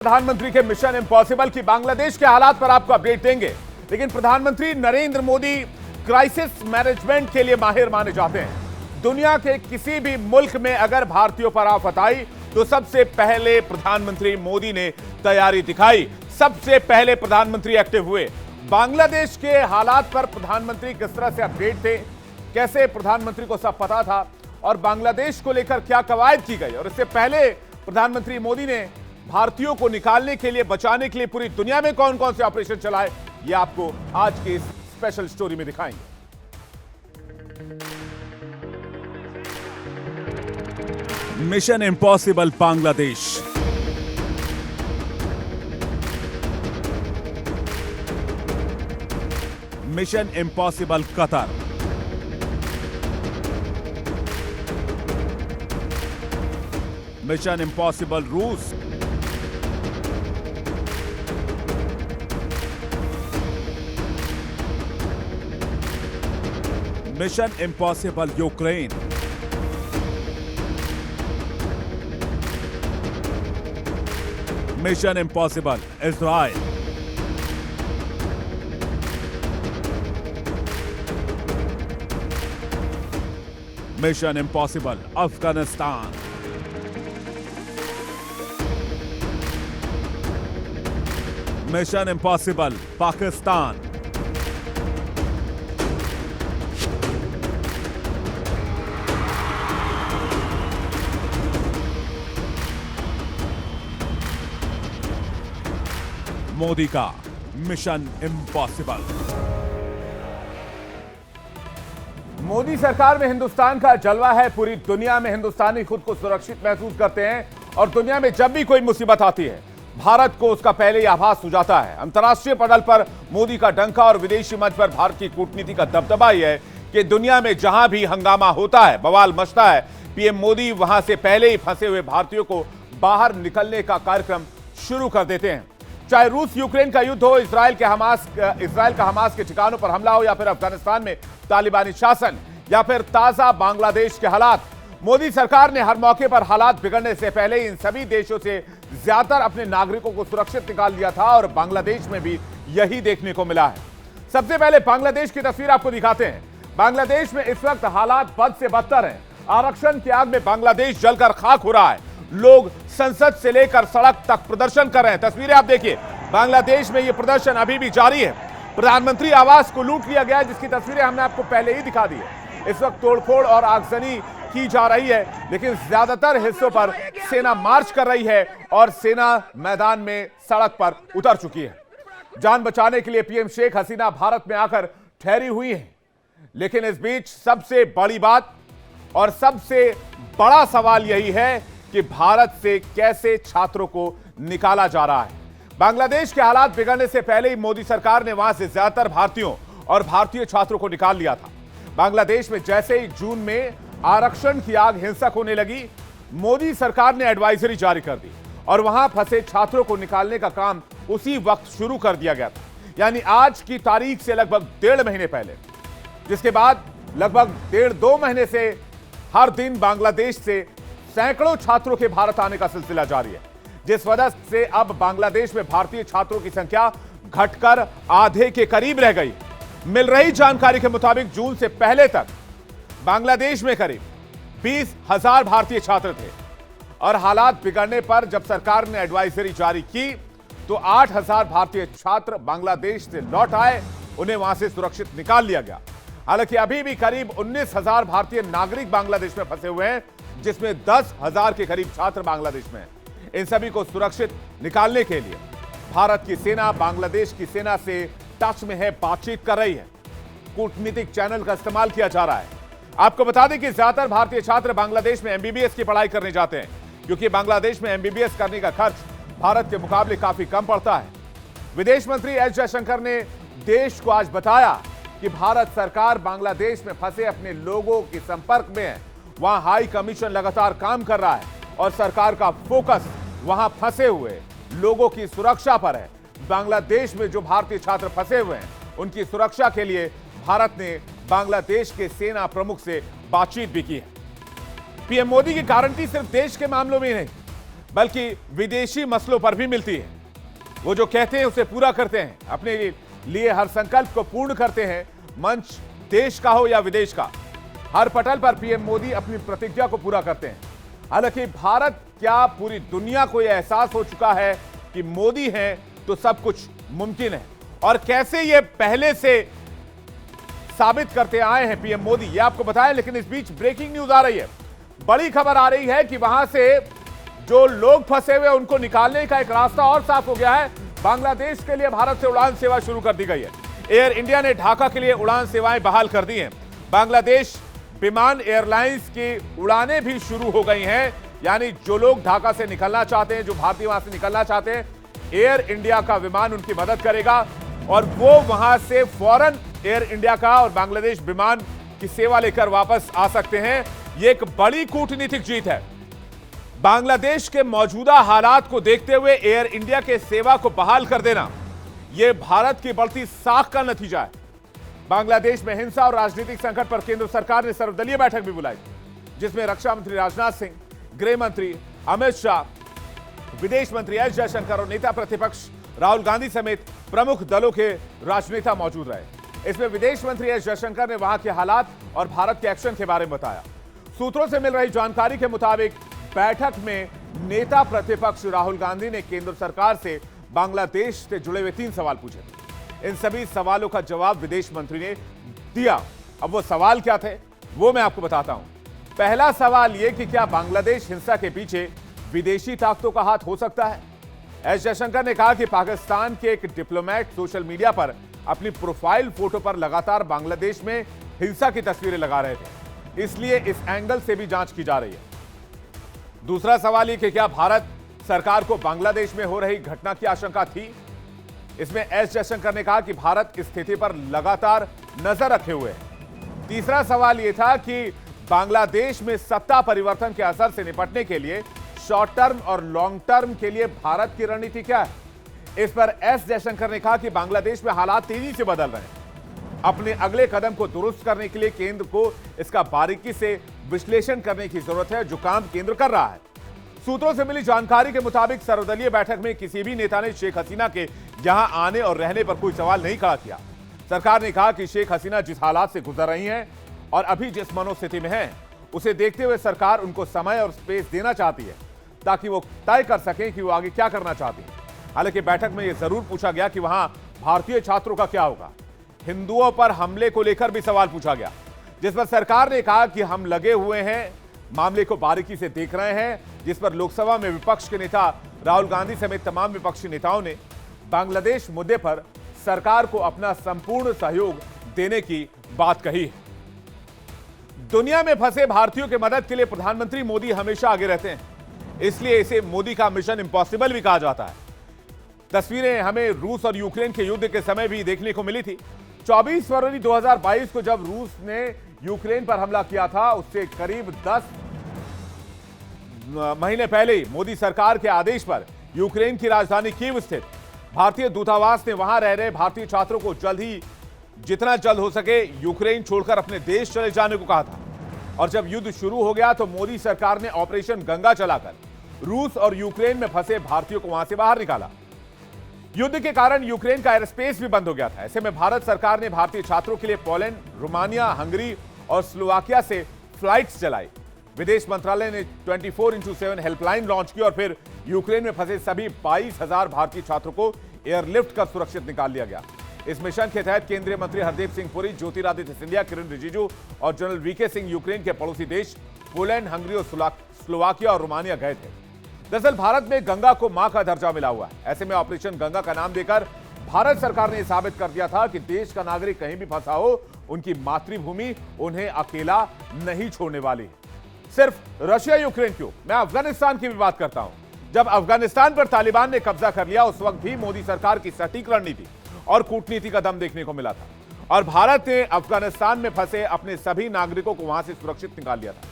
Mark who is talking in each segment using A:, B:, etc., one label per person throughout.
A: प्रधानमंत्री के mission impossible की बांग्लादेश के हालात पर आपको अपडेट देंगे। लेकिन प्रधानमंत्री नरेंद्र मोदी क्राइसिस मैनेजमेंट के लिए माहिर माने जाते हैं। दुनिया के किसी भी मुल्क में अगर भारतीयों पर आफत आई तो सबसे पहले प्रधानमंत्री मोदी ने तैयारी दिखाई, सबसे पहले प्रधानमंत्री एक्टिव हुए। बांग्लादेश के हालात पर प्रधानमंत्री किस तरह से अपडेट थे, कैसे प्रधानमंत्री को सब पता था और बांग्लादेश को लेकर क्या कवायद की गई, और इससे पहले प्रधानमंत्री मोदी ने भारतीयों को निकालने के लिए, बचाने के लिए पूरी दुनिया में कौन कौन से ऑपरेशन चलाए, ये आपको आज की इस स्पेशल स्टोरी में दिखाएंगे। Mission impossible Bangladesh, mission impossible Qatar, mission impossible रूस, mission impossible Ukraine, mission impossible Israel, mission impossible Afghanistan, mission impossible Pakistan, Modi का मिशन इम्पॉसिबल। मोदी सरकार में हिंदुस्तान का जलवा है। पूरी दुनिया में हिंदुस्तानी खुद को सुरक्षित महसूस करते हैं और दुनिया में जब भी कोई मुसीबत आती है भारत को उसका पहले ही आभास हो जाता है। अंतर्राष्ट्रीय पटल पर मोदी का डंका और विदेशी मंच पर भारत की कूटनीति का दबदबा ही है कि दुनिया में जहां भी हंगामा होता है, बवाल मचता है, पीएम मोदी वहां से पहले ही फंसे हुए भारतीयों को बाहर निकलने का कार्यक्रम शुरू कर देते हैं। चाहे रूस यूक्रेन का युद्ध हो, इजराइल का हमास के ठिकानों पर हमला हो, या फिर अफगानिस्तान में तालिबानी शासन, या फिर ताजा बांग्लादेश के हालात, मोदी सरकार ने हर मौके पर हालात बिगड़ने से पहले इन सभी देशों से ज्यादातर अपने नागरिकों को सुरक्षित निकाल दिया था और बांग्लादेश में भी यही देखने को मिला है। सबसे पहले बांग्लादेश की तस्वीर आपको दिखाते हैं। बांग्लादेश में इस वक्त हालात बद से बदतर हैं। आरक्षण की आग में बांग्लादेश जलकर खाक हो रहा है। लोग संसद से लेकर सड़क तक प्रदर्शन कर रहे हैं। तस्वीरें आप देखिए, बांग्लादेश में यह प्रदर्शन अभी भी जारी है। प्रधानमंत्री आवास को लूट लिया गया, जिसकी तस्वीरें हमने आपको पहले ही दिखा दी है। इस वक्त तोड़फोड़ और आगजनी की जा रही है, लेकिन ज्यादातर हिस्सों पर सेना मार्च कर रही है और सेना मैदान में सड़क पर उतर चुकी है। जान बचाने के लिए पीएम शेख हसीना भारत में आकर ठहरी हुई है। लेकिन इस बीच सबसे बड़ी बात और सबसे बड़ा सवाल यही है कि भारत से कैसे छात्रों को निकाला जा रहा है। बांग्लादेश के हालात बिगड़ने से पहले ही मोदी सरकार ने वहां से ज्यादातर भारतीयों और भारतीय छात्रों को निकाल लिया था। बांग्लादेश में जैसे ही जून में आरक्षण की आग हिंसक होने लगी, मोदी सरकार ने एडवाइजरी जारी कर दी और वहां फंसे छात्रों को निकालने का काम उसी वक्त शुरू कर दिया गया था, यानी आज की तारीख से लगभग 1.5 महीने पहले। जिसके बाद लगभग 1.5-2 महीने से हर दिन बांग्लादेश से सैकड़ों छात्रों के भारत आने का सिलसिला जारी है, जिस वजह से अब बांग्लादेश में भारतीय छात्रों की संख्या घटकर आधे के करीब रह गई। मिल रही जानकारी के मुताबिक जून से पहले तक बांग्लादेश में करीब 20,000 भारतीय छात्र थे और हालात बिगड़ने पर जब सरकार ने एडवाइजरी जारी की तो 8,000 भारतीय छात्र बांग्लादेश से लौट आए। उन्हें वहां से सुरक्षित निकाल लिया गया। हालांकि अभी भी करीब 19,000 भारतीय नागरिक बांग्लादेश में फंसे हुए हैं, जिसमें 10,000 के करीब छात्र बांग्लादेश में हैं। इन सभी को सुरक्षित निकालने के लिए भारत की सेना बांग्लादेश की सेना से टच में है, बातचीत कर रही है। कूटनीतिक चैनल का इस्तेमाल किया जा रहा है। आपको बता दें कि ज्यादातर भारतीय छात्र बांग्लादेश में एमबीबीएस की पढ़ाई करने जाते हैं, क्योंकि बांग्लादेश में एमबीबीएस करने का खर्च भारत के मुकाबले काफी कम पड़ता है। विदेश मंत्री एस जयशंकर ने देश को आज बताया कि भारत सरकार बांग्लादेश में फंसे अपने लोगों के संपर्क में है। वहां हाई कमीशन लगातार काम कर रहा है और सरकार का फोकस वहां फंसे हुए लोगों की सुरक्षा पर है। बांग्लादेश में जो भारतीय छात्र फंसे हुए हैं, उनकी सुरक्षा के लिए भारत ने बांग्लादेश के सेना प्रमुख से बातचीत भी की है। पीएम मोदी की गारंटी सिर्फ देश के मामलों में नहीं, बल्कि विदेशी मसलों पर भी मिलती है। वो जो कहते हैं उसे पूरा करते हैं, अपने लिए हर संकल्प को पूर्ण करते हैं, मंच देश का हो या विदेश का। हर पटल पर पीएम मोदी अपनी प्रतिज्ञा को पूरा करते हैं। हालांकि भारत क्या पूरी दुनिया को यह एहसास हो चुका है कि मोदी हैं तो सब कुछ मुमकिन है, और कैसे ये पहले से साबित करते आए हैं पीएम मोदी, ये आपको बताएं। लेकिन इस बीच ब्रेकिंग न्यूज आ रही है, बड़ी खबर आ रही है कि वहां से जो लोग फंसे हुए उनको निकालने का एक रास्ता और साफ हो गया है। बांग्लादेश के लिए भारत से उड़ान सेवा शुरू कर दी गई है। एयर इंडिया ने ढाका के लिए उड़ान सेवाएं बहाल कर दी हैं। बांग्लादेश विमान एयरलाइंस की उड़ानें भी शुरू हो गई हैं। यानी जो लोग ढाका से निकलना चाहते हैं, जो भारतीय वहां से निकलना चाहते हैं, एयर इंडिया का विमान उनकी मदद करेगा और वो वहां से फौरन एयर इंडिया का और बांग्लादेश विमान की सेवा लेकर वापस आ सकते हैं। ये एक बड़ी कूटनीतिक जीत है। बांग्लादेश के मौजूदा हालात को देखते हुए एयर इंडिया के सेवा को बहाल कर देना, यह भारत की बढ़ती साख का नतीजा है। बांग्लादेश में हिंसा और राजनीतिक संकट पर केंद्र सरकार ने सर्वदलीय बैठक भी बुलाई, जिसमें रक्षा मंत्री राजनाथ सिंह, गृह मंत्री अमित शाह, विदेश मंत्री एस जयशंकर और नेता प्रतिपक्ष राहुल गांधी समेत प्रमुख दलों के राजनेता मौजूद रहे। इसमें विदेश मंत्री एस जयशंकर ने वहां के हालात और भारत के एक्शन के बारे में बताया। सूत्रों से मिल रही जानकारी के मुताबिक बैठक में नेता प्रतिपक्ष राहुल गांधी ने केंद्र सरकार से बांग्लादेश से जुड़े हुए 3 सवाल पूछे थे। इन सभी सवालों का जवाब विदेश मंत्री ने दिया। अब वो सवाल क्या थे वो मैं आपको बताता हूं। पहला सवाल यह कि क्या बांग्लादेश हिंसा के पीछे विदेशी ताकतों का हाथ हो सकता है। एस जयशंकर ने कहा कि पाकिस्तान के एक डिप्लोमेट सोशल मीडिया पर अपनी प्रोफाइल फोटो पर लगातार बांग्लादेश में हिंसा की तस्वीरें लगा रहे थे, इसलिए इस एंगल से भी जांच की जा रही है। दूसरा सवाल यह कि क्या भारत सरकार को बांग्लादेश में हो रही घटना की आशंका थी। इसमें एस जयशंकर ने कहा कि भारत इस स्थिति पर लगातार नजर रखे हुए है। तीसरा सवाल यह था कि बांग्लादेश में सत्ता परिवर्तन के असर से निपटने के लिए शॉर्ट टर्म और लॉन्ग टर्म के लिए भारत की रणनीति क्या है। इस पर एस जयशंकर ने कहा कि बांग्लादेश में हालात तेजी से बदल रहे हैं। अपने अगले कदम को दुरुस्त करने के लिए केंद्र को इसका बारीकी से विश्लेषण करने की जरूरत है, जो काम केंद्र कर रहा है। सूत्रों से मिली जानकारी के मुताबिक सर्वदलीय बैठक में किसी भी नेता ने शेख हसीना के यहां आने और रहने पर कोई सवाल नहीं खड़ा किया। सरकार ने कहा कि शेख हसीना जिस हालात से गुजर रही हैं और अभी जिस मनोस्थिति में हैं, उसे देखते हुए सरकार उनको समय और स्पेस देना चाहती है ताकि वो तय कर सकें कि वो आगे क्या करना चाहती है। हालांकि बैठक में यह जरूर पूछा गया कि वहां भारतीय छात्रों का क्या होगा। हिंदुओं पर हमले को लेकर भी सवाल पूछा गया, जिस पर सरकार ने कहा कि हम लगे हुए हैं, मामले को बारीकी से देख रहे हैं। जिस पर लोकसभा में विपक्ष के नेता राहुल गांधी समेत तमाम विपक्षी नेताओं ने बांग्लादेश मुद्दे पर सरकार को अपना संपूर्ण सहयोग देने की बात कही है। दुनिया में फंसे भारतीयों की मदद के लिए प्रधानमंत्री मोदी हमेशा आगे रहते हैं, इसलिए इसे मोदी का मिशन इंपॉसिबल भी कहा जाता है। तस्वीरें हमें रूस और यूक्रेन के युद्ध के समय भी देखने को मिली थी। 24 फरवरी 2022 को जब रूस ने यूक्रेन पर हमला किया था, उससे करीब 10 महीने पहले ही मोदी सरकार के आदेश पर यूक्रेन की राजधानी कीव स्थित भारतीय दूतावास ने वहां रह रहे भारतीय छात्रों को जितना जल्द हो सके यूक्रेन छोड़कर अपने देश चले जाने को कहा था। और जब युद्ध शुरू हो गया तो मोदी सरकार ने ऑपरेशन गंगा चलाकर रूस और यूक्रेन में फंसे भारतीयों को वहां से बाहर निकाला। युद्ध के कारण यूक्रेन का एयर स्पेस भी बंद हो गया था। ऐसे में भारत सरकार ने भारतीय छात्रों के लिए पोलैंड, रोमानिया, हंगरी और स्लोवाकिया से फ्लाइट्स चलाई। विदेश मंत्रालय ने 24x7 हेल्पलाइन लॉन्च की और फिर यूक्रेन में फंसे सभी 22,000 भारतीय छात्रों को एयरलिफ्ट कर सुरक्षित निकाल लिया गया। इस मिशन के तहत केंद्रीय मंत्री हरदीप सिंह पुरी, ज्योतिरादित्य सिंधिया, किरण रिजिजू और जनरल वीके सिंह यूक्रेन के पड़ोसी देश पोलैंड, हंगरी और स्लोवाकिया और रोमानिया गए थे। दरअसल भारत में गंगा को मां का दर्जा मिला हुआ है। ऐसे में ऑपरेशन गंगा का नाम देकर भारत सरकार ने साबित कर दिया था कि देश का नागरिक कहीं भी फंसा हो, उनकी मातृभूमि उन्हें अकेला नहीं छोड़ने वाली है। सिर्फ रशिया यूक्रेन क्यों, मैं अफगानिस्तान की भी बात करता हूं। जब अफगानिस्तान पर तालिबान ने कब्जा कर लिया, उस वक्त भी मोदी सरकार की सटीक रणनीति और कूटनीति का दम देखने को मिला था और भारत ने अफगानिस्तान में फंसे अपने सभी नागरिकों को वहां से सुरक्षित निकाल लिया था।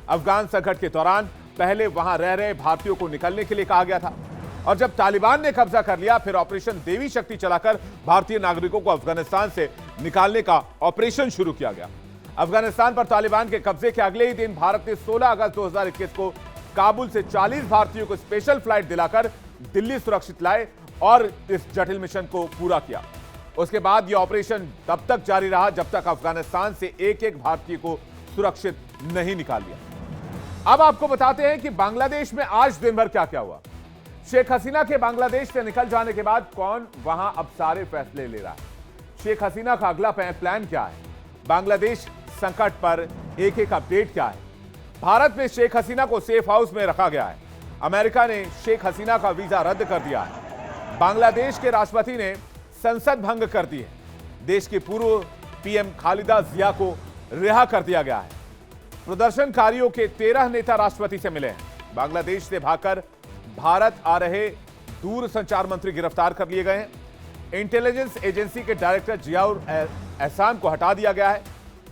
A: अफगान संकट के दौरान पहले वहां रह रहे भारतीयों को निकलने के लिए कहा गया था और जब तालिबान ने कब्जा कर लिया, फिर ऑपरेशन देवी शक्ति चलाकर भारतीय नागरिकों को अफगानिस्तान से निकालने का ऑपरेशन शुरू किया गया। अफगानिस्तान पर तालिबान के कब्जे के अगले ही दिन भारत ने 16 अगस्त 2021 को काबुल से 40 भारतीयों को स्पेशल फ्लाइट दिलाकर दिल्ली सुरक्षित लाए और इस जटिल मिशन को पूरा किया। उसके बाद यह ऑपरेशन तब तक जारी रहा जब तक अफगानिस्तान से एक एक भारतीय को सुरक्षित नहीं निकाल लिया। अब आपको बताते हैं कि बांग्लादेश में आज दिन भर क्या क्या हुआ। शेख हसीना के बांग्लादेश से निकल जाने के बाद कौन वहां अब सारे फैसले ले रहा है? शेख हसीना का अगला प्लान क्या है? बांग्लादेश संकट पर एक एक अपडेट क्या है? भारत में शेख हसीना को सेफ हाउस में रखा गया है। अमेरिका ने शेख हसीना का वीजा रद्द कर दिया है। बांग्लादेश के राष्ट्रपति ने संसद भंग कर दी है। देश की पूर्व पीएम खालिदा जिया को रिहा कर दिया गया है। प्रदर्शनकारियों के 13 नेता राष्ट्रपति से मिले हैं। बांग्लादेश से भागकर भारत आ रहे दूरसंचार मंत्री गिरफ्तार कर लिए गए हैं। इंटेलिजेंस एजेंसी के डायरेक्टर जियाउर एहसान को हटा दिया गया है।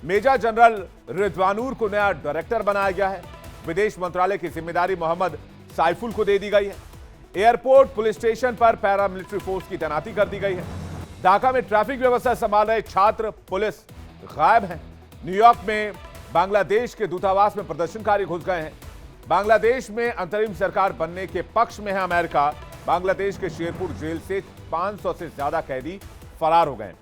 A: मेजर जनरल रिजवानूर को नया डायरेक्टर बनाया गया है। विदेश मंत्रालय की जिम्मेदारी मोहम्मद साइफुल को दे दी गई है। एयरपोर्ट, पुलिस स्टेशन पर पैरामिलिट्री फोर्स की तैनाती कर दी गई है। ढाका में ट्रैफिक व्यवस्था संभाल रहे छात्र पुलिस गायब हैं। न्यूयॉर्क में बांग्लादेश के दूतावास में प्रदर्शनकारी घुस गए हैं। बांग्लादेश में अंतरिम सरकार बनने के पक्ष में है अमेरिका। बांग्लादेश के शेरपुर जेल से 500 से ज्यादा कैदी फरार हो गए।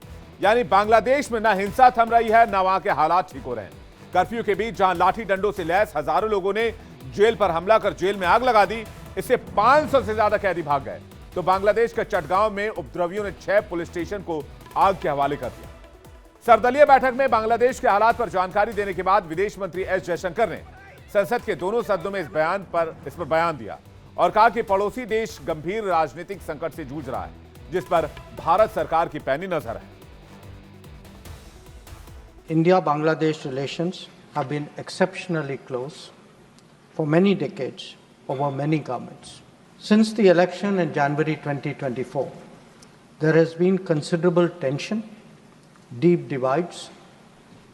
A: यानी बांग्लादेश में ना हिंसा थम रही है, ना वहां के हालात ठीक हो रहे हैं। कर्फ्यू के बीच जहां लाठी डंडों से लैस हजारों लोगों ने जेल पर हमला कर जेल में आग लगा दी, इससे 500 से ज्यादा कैदी भाग गए। तो बांग्लादेश के चटगांव में उपद्रवियों ने 6 पुलिस स्टेशन को आग के हवाले कर दिया। सर्वदलीय बैठक में बांग्लादेश के हालात पर जानकारी देने के बाद विदेश मंत्री एस जयशंकर ने संसद के दोनों सदनों में इस पर बयान दिया और कहा कि पड़ोसी देश गंभीर राजनीतिक संकट से जूझ रहा है, जिस पर भारत सरकार की पैनी नजर है।
B: India-Bangladesh relations have been exceptionally close for many decades over many governments. Since the election in January 2024, there has been considerable tension, deep divides,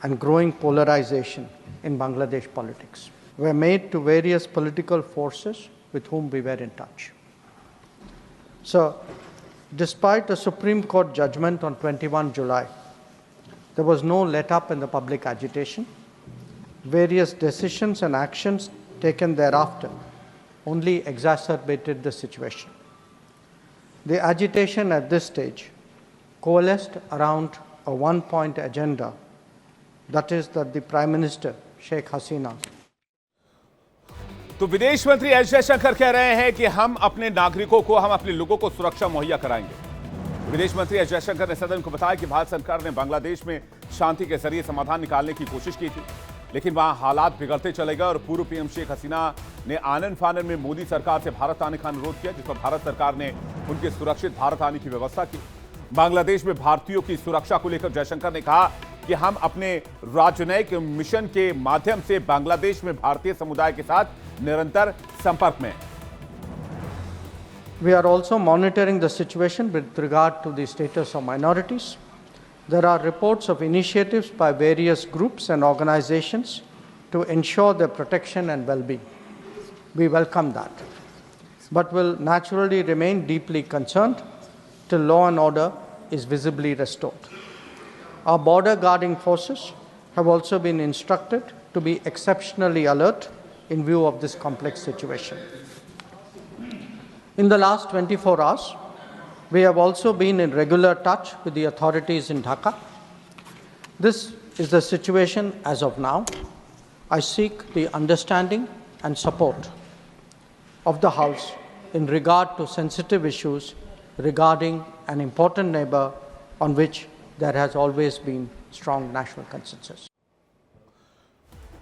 B: and growing polarization in Bangladesh politics. We were made to various political forces with whom we were in touch. So, despite a Supreme Court judgment on 21 July, there was no let-up in the public agitation. Various decisions and actions taken thereafter only exacerbated the situation. The agitation at this stage coalesced around a one-point agenda, that is that the Prime Minister, Sheikh Hasina.
A: तो विदेश मंत्री S Jaishankar कह रहे हैं कि हम अपने नागरिकों को, हम अपने लोगों को सुरक्षा मुहैया कराएंगे। विदेश मंत्री एस जयशंकर ने सदन को बताया कि भारत सरकार ने बांग्लादेश में शांति के जरिए समाधान निकालने की कोशिश की थी, लेकिन वहां हालात बिगड़ते चले गए और पूर्व पीएम शेख हसीना ने आनन फानन में मोदी सरकार से भारत आने का अनुरोध किया, जिस पर भारत सरकार ने उनके सुरक्षित भारत आने की व्यवस्था की। बांग्लादेश में भारतीयों की सुरक्षा को लेकर जयशंकर ने कहा कि हम अपने राजनयिक मिशन के माध्यम से बांग्लादेश में भारतीय समुदाय के साथ निरंतर संपर्क में हैं।
B: We are also monitoring the situation with regard to the status of minorities. There are reports of initiatives by various groups and organizations to ensure their protection and well-being. We welcome that, but will naturally remain deeply concerned till law and order is visibly restored. Our border guarding forces have also been instructed to be exceptionally alert in view of this complex situation. In the last 24 hours, we have also been in regular touch with the authorities in Dhaka. This is the situation as of now. I seek the understanding and support of the House in regard to sensitive issues regarding an important neighbor on which there has always been strong national consensus.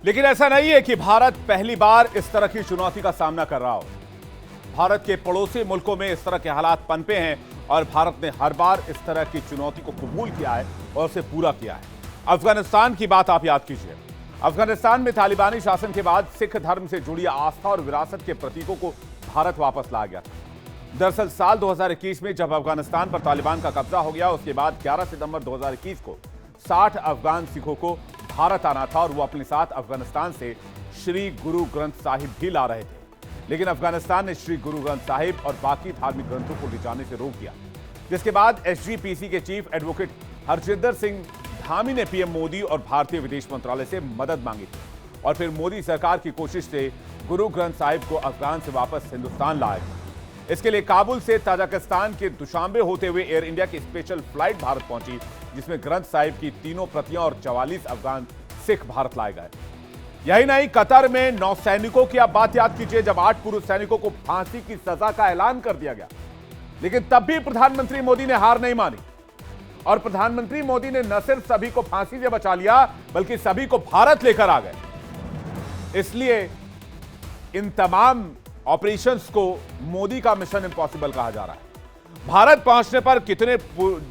A: लेकिन ऐसा नहीं है कि भारत पहली बार इस तरह की चुनौती का सामना कर रहा हो। भारत के पड़ोसी मुल्कों में इस तरह के हालात पनपे हैं और भारत ने हर बार इस तरह की चुनौती को कबूल किया है और उसे पूरा किया है। अफगानिस्तान की बात आप याद कीजिए। अफगानिस्तान में तालिबानी शासन के बाद सिख धर्म से जुड़ी आस्था और विरासत के प्रतीकों को भारत वापस लाया गया था। दरअसल साल 2021 में जब अफगानिस्तान पर तालिबान का कब्जा हो गया, उसके बाद 11 सितंबर 2021 को 60 अफगान सिखों को भारत आना था और वो अपने साथ अफगानिस्तान से श्री गुरु ग्रंथ साहिब भी ला रहे थे। लेकिन अफगानिस्तान ने श्री गुरु ग्रंथ साहिब और बाकी धार्मिक ग्रंथों को ले जाने से रोक दिया, जिसके बाद एसजीपीसी के चीफ एडवोकेट हरजिंदर सिंह धामी ने पीएम मोदी और भारतीय विदेश मंत्रालय से मदद मांगी थी और फिर मोदी सरकार की कोशिश से गुरु ग्रंथ साहिब को अफगान से वापस हिंदुस्तान लाएगा। इसके लिए काबुल से ताजिकिस्तान के दुशांबे होते हुए एयर इंडिया की स्पेशल फ्लाइट भारत पहुंची, जिसमें ग्रंथ साहिब की 3 प्रतियां और 44 अफगान सिख भारत लाए गए। यही नहीं, कतर में 9 सैनिकों की आप बात याद कीजिए, जब 8 पूर्व सैनिकों को फांसी की सजा का ऐलान कर दिया गया, लेकिन तब भी प्रधानमंत्री मोदी ने हार नहीं मानी और प्रधानमंत्री मोदी ने न सिर्फ सभी को फांसी से बचा लिया, बल्कि सभी को भारत लेकर आ गए। इसलिए इन तमाम ऑपरेशंस को मोदी का मिशन इम्पॉसिबल कहा जा रहा है। भारत पहुंचने पर कितने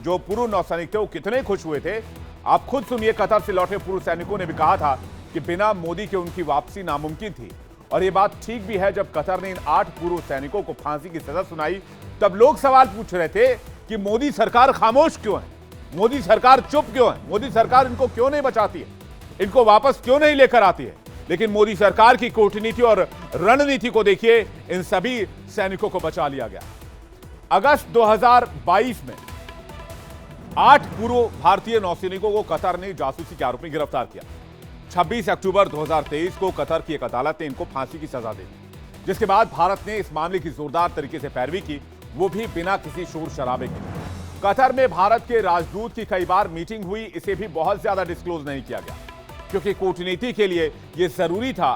A: जो पूर्व नौसैनिक थे वो कितने खुश हुए थे, आप खुद सुनिए। कतर से लौटे पूर्व सैनिकों ने भी कहा था कि बिना मोदी के उनकी वापसी नामुमकिन थी, और यह बात ठीक भी है। जब कतर ने इन 8 पूर्व सैनिकों को फांसी की सजा सुनाई, तब लोग सवाल पूछ रहे थे कि मोदी सरकार खामोश क्यों है, मोदी सरकार चुप क्यों है, मोदी सरकार इनको क्यों नहीं बचाती है, इनको वापस क्यों नहीं लेकर आती है। लेकिन मोदी सरकार की कूटनीति और रणनीति को देखिए, इन सभी सैनिकों को बचा लिया गया। अगस्त 2022 में 8 पूर्व भारतीय नौसैनिकों को कतर ने जासूसी के आरोप में गिरफ्तार किया। 26 अक्टूबर 2023 को कतर की एक अदालत ने इनको फांसी की सजा दे दी, जिसके बाद भारत ने इस मामले की जोरदार तरीके से पैरवी की, वो भी बिना किसी शोर शराबे के। कतर में भारत के राजदूत की कई बार मीटिंग हुई, इसे भी बहुत ज्यादा डिस्क्लोज नहीं किया गया, क्योंकि कूटनीति के लिए यह जरूरी था।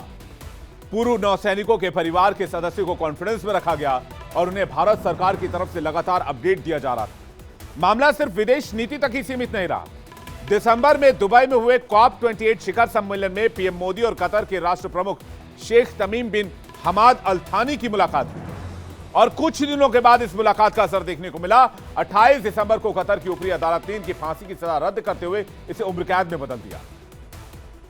A: पूर्व नौसैनिकों के परिवार के सदस्यों को कॉन्फिडेंस में रखा गया और उन्हें भारत सरकार की तरफ से लगातार अपडेट दिया जा रहा था। मामला सिर्फ विदेश नीति तक ही सीमित नहीं रहा। दिसंबर में दुबई में हुए COP28 शिखर सम्मेलन में पीएम मोदी और कतर के राष्ट्र प्रमुख शेख तमीम बिन हमाद अल थानी की मुलाकात हुई, और कुछ दिनों के बाद इस मुलाकात का असर देखने को मिला। 28 दिसंबर को कतर की ऊपरी अदालत ने इनकी फांसी की सजा रद्द करते हुए इसे उम्र कैद में बदल दिया।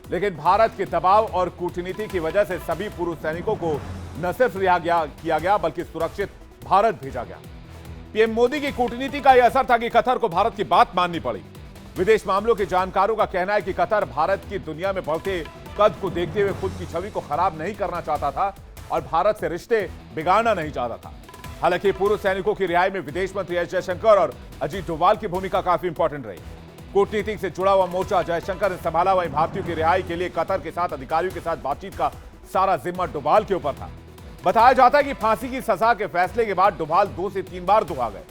A: लेकिन भारत के दबाव और कूटनीति की वजह से सभी पूर्व सैनिकों को न सिर्फ रिहा किया गया, बल्कि सुरक्षित भारत भेजा गया। पीएम मोदी की कूटनीति का यह असर था कि कतर को भारत की बात माननी पड़ी। विदेश मामलों के जानकारों का कहना है कि कतर भारत की दुनिया में बढ़ते कद को देखते हुए खुद की छवि को खराब नहीं करना चाहता था और भारत से रिश्ते बिगाड़ना नहीं चाहता था। हालांकि पूर्व सैनिकों की रिहाई में विदेश मंत्री एस जयशंकर और अजीत डोभाल की भूमिका काफी इंपॉर्टेंट रही। कूटनीति से जुड़ा हुआ मोर्चा जयशंकर ने संभाला, वहीं भारतीयों की रिहाई के लिए कतर के साथ अधिकारियों के साथ बातचीत का सारा जिम्मा डोभाल के ऊपर था। बताया जाता है कि फांसी की सजा के फैसले के बाद डोभाल 2 से 3 बार दुबई गए।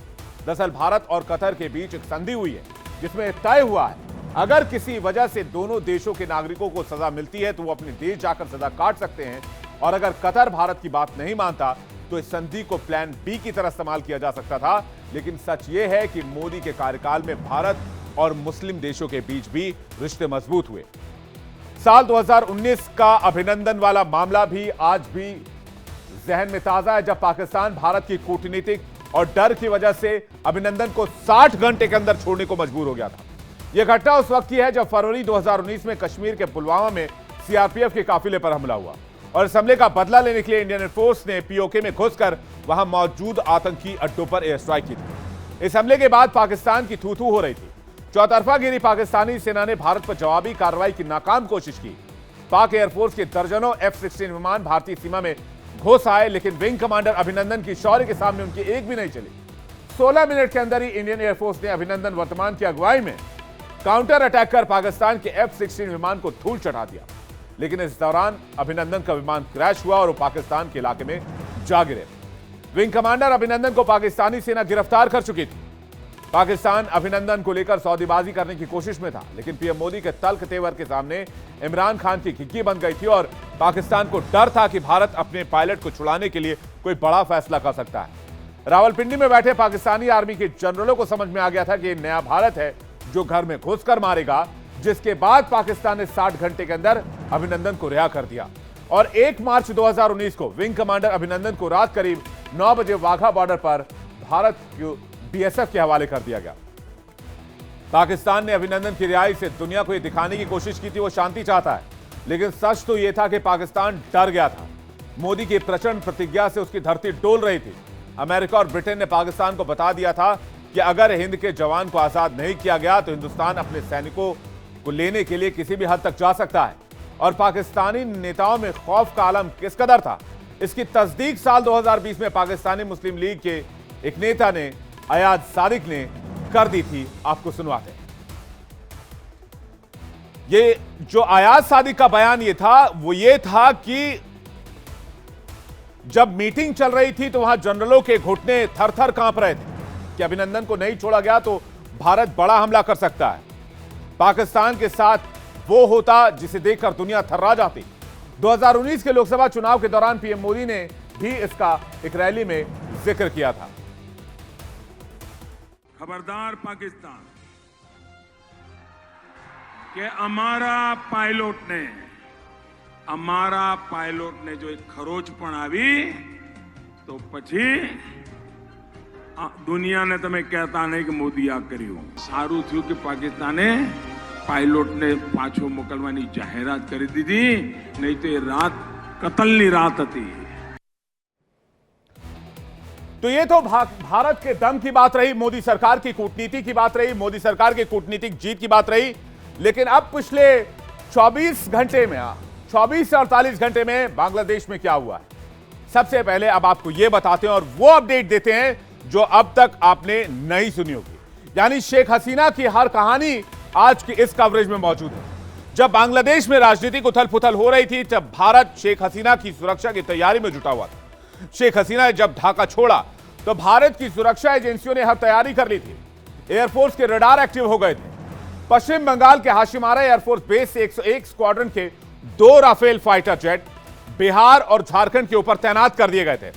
A: दरअसल भारत और कतर के बीच एक संधि हुई है, जिसमें तय हुआ है अगर किसी वजह से दोनों देशों के नागरिकों को सजा मिलती है तो वो अपने देश जाकर सजा काट सकते हैं, और अगर कतर भारत की बात नहीं मानता तो इस संधि को प्लान बी की तरह इस्तेमाल किया जा सकता था। लेकिन सच ये है कि मोदी के कार्यकाल में भारत और मुस्लिम देशों के बीच भी रिश्ते मजबूत हुए। साल 2019 का अभिनंदन वाला मामला भी आज भी जहन में ताजा है, जब पाकिस्तान भारत की कूटनीतिक और डर की वजह से अभिनंदन को 60 घंटे के अंदर छोड़ने को मजबूर हो गया था। यह घटना उस वक्त की है जब फरवरी 2019 में कश्मीर के पुलवामा में सीआरपीएफ के काफिले पर हमला हुआ, और इस हमले का बदला लेने के लिए इंडियन एयरफोर्स ने पीओके में घुसकर वहां मौजूद आतंकी अड्डों पर एयर स्ट्राइक की थी। इस हमले के बाद पाकिस्तान की थू-थू हो रही थी। चौतरफा गिरी पाकिस्तानी सेना ने भारत पर जवाबी कार्रवाई की नाकाम कोशिश की। पाक एयरफोर्स के दर्जनों F-16 विमान भारतीय सीमा में घुस आए, लेकिन विंग कमांडर अभिनंदन की शौर्य के सामने उनकी एक भी नहीं चली। 16 मिनट के अंदर ही इंडियन एयरफोर्स ने अभिनंदन वर्तमान की अगुवाई में काउंटर अटैक कर पाकिस्तान के F-16 विमान को धूल चढ़ा दिया। लेकिन इस दौरान अभिनंदन का विमान क्रैश हुआ और वो पाकिस्तान के इलाके में जा गिरे। विंग कमांडर अभिनंदन को पाकिस्तानी सेना गिरफ्तार कर चुकी थी। पाकिस्तान अभिनंदन को लेकर सौदेबाजी करने की कोशिश में था, लेकिन पीएम मोदी के तल्ख तेवर के सामने इमरान खान की खिग्गी बन गई थी और पाकिस्तान को डर था कि भारत अपने पायलट को छुड़ाने के लिए कोई बड़ा फैसला कर सकता है। रावलपिंडी में बैठे पाकिस्तानी आर्मी के जनरलों को समझ में आ गया था कि नया भारत है जो घर में घुसकर मारेगा, जिसके बाद पाकिस्तान ने 60 घंटे के अंदर अभिनंदन को रिहा कर दिया और 1 मार्च 2019 को विंग कमांडर अभिनंदन को रात करीब 9 बजे वाघा बॉर्डर पर भारत को बीएसएफ के हवाले कर दिया गया। पाकिस्तान ने अभिनंदन की रिहाई से दुनिया को यह दिखाने की कोशिश की थी वो शांति चाहता है, लेकिन सच तो यह था कि पाकिस्तान डर गया था। मोदी की प्रचंड प्रतिज्ञा से उसकी धरती डोल रही थी। अमेरिका और ब्रिटेन ने पाकिस्तान को बता दिया था कि अगर हिंद के जवान को आजाद नहीं किया गया तो हिंदुस्तान अपने सैनिकों को लेने के लिए किसी भी हद तक जा सकता है। और पाकिस्तानी नेताओं में खौफ का आलम किस कदर था, इसकी तस्दीक साल 2020 में पाकिस्तानी मुस्लिम लीग के एक नेता ने अयाज सादिक ने कर दी थी। आपको सुनवाते हैं। ये जो अयाज सादिक का बयान ये था वो ये था कि जब मीटिंग चल रही थी तो वहां जनरलों के घुटने थर-थर कांप रहे थे कि अभिनंदन को नहीं छोड़ा गया तो भारत बड़ा हमला कर सकता है। पाकिस्तान के साथ वो होता जिसे देखकर दुनिया थर्रा जाती। 2019 के लोकसभा चुनाव के दौरान पीएम मोदी ने भी इसका एक रैली में जिक्र किया था।
C: खबरदार पाकिस्तान कि અમારા પાયલોટને જો એક ખરોચ પણ આવી તો પછી દુનિયાને તમે કહેતા નહીં કે મોદી આ કર્યું। સારું થયું કે પાકિસ્તાને પાયલોટને પાછો મોકલવાની જાહેરાત કરી દીધી, નહીં તો એ રાત કતલની રાત હતી।
A: तो ये तो भारत के दम की बात रही, मोदी सरकार की कूटनीति की बात रही, मोदी सरकार की कूटनीतिक जीत की बात रही। लेकिन अब पिछले 24 घंटे में 24 से 48 घंटे में बांग्लादेश में क्या हुआ है, सबसे पहले अब आपको यह बताते हैं और वो अपडेट देते हैं जो अब तक आपने नहीं सुनी होगी। यानी शेख हसीना की हर कहानी आज की इस कवरेज में मौजूद है। जब बांग्लादेश में राजनीतिक उथल पुथल हो रही थी तब भारत शेख हसीना की सुरक्षा की तैयारी में जुटा हुआ था। शेख हसीना ने जब ढाका छोड़ा तो भारत की सुरक्षा एजेंसियों ने हर तैयारी कर ली थी। एयरफोर्स के रडार एक्टिव हो गए थे। पश्चिम बंगाल के हाशिमारा एयरफोर्स बेस से 101 स्क्वाड्रन के 2 राफेल फाइटर जेट बिहार और झारखंड के ऊपर तैनात कर दिए गए थे।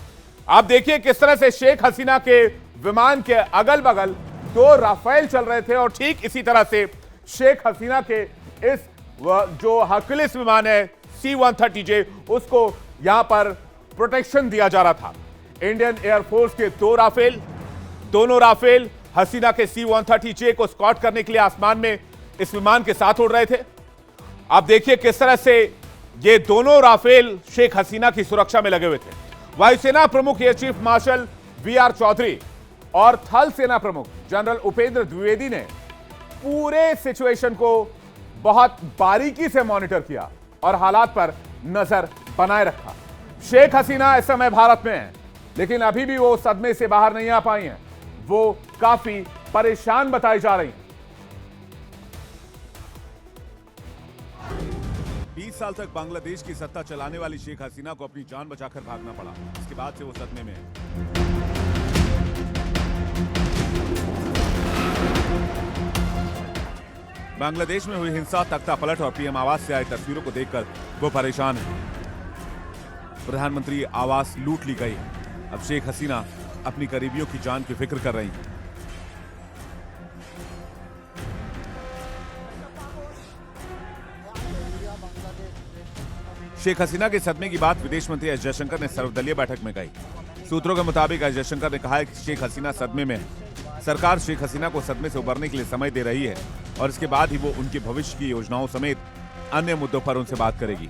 A: आप देखिए किस तरह से शेख हसीना के विमान के अगल बगल 2 राफेल चल रहे थे और ठीक इसी तरह से शेख हसीना के इस जो हर्कुलिस विमान है C-130J उसको यहां पर प्रोटेक्शन दिया जा रहा था। इंडियन एयरफोर्स के 2 राफेल, दोनों राफेल हसीना के C-130J को स्कॉट करने के लिए आसमान में इस विमान के साथ उड़ रहे थे। आप देखिए किस तरह से ये दोनों राफेल शेख हसीना की सुरक्षा में लगे हुए थे। वायुसेना प्रमुख air chief marshal VR Chaudhary और थल सेना प्रमुख जनरल उपेंद्र द्विवेदी ने पूरे सिचुएशन को बहुत बारीकी से मॉनिटर किया और हालात पर नजर बनाए रखा। शेख हसीना इस समय भारत में है, लेकिन अभी भी वो सदमे से बाहर नहीं आ पाई हैं। वो काफी परेशान बताई जा रही हैं। 20 साल तक बांग्लादेश की सत्ता चलाने वाली शेख हसीना को अपनी जान बचाकर भागना पड़ा। इसके बाद से वो सदमे में है। बांग्लादेश में हुई हिंसा, तख्ता पलट और पीएम आवास से आई तस्वीरों को देखकर वो परेशान है। प्रधानमंत्री आवास लूट ली गई। अब शेख हसीना अपनी करीबियों की जान की फिक्र कर रही हैं। शेख हसीना के सदमे की बात विदेश मंत्री एस जयशंकर ने सर्वदलीय बैठक में कही। सूत्रों के मुताबिक एस जयशंकर ने कहा है कि शेख हसीना सदमे में है। सरकार शेख हसीना को सदमे से उबरने के लिए समय दे रही है और इसके बाद ही वो उनके भविष्य की योजनाओं समेत अन्य मुद्दों पर उनसे बात करेगी।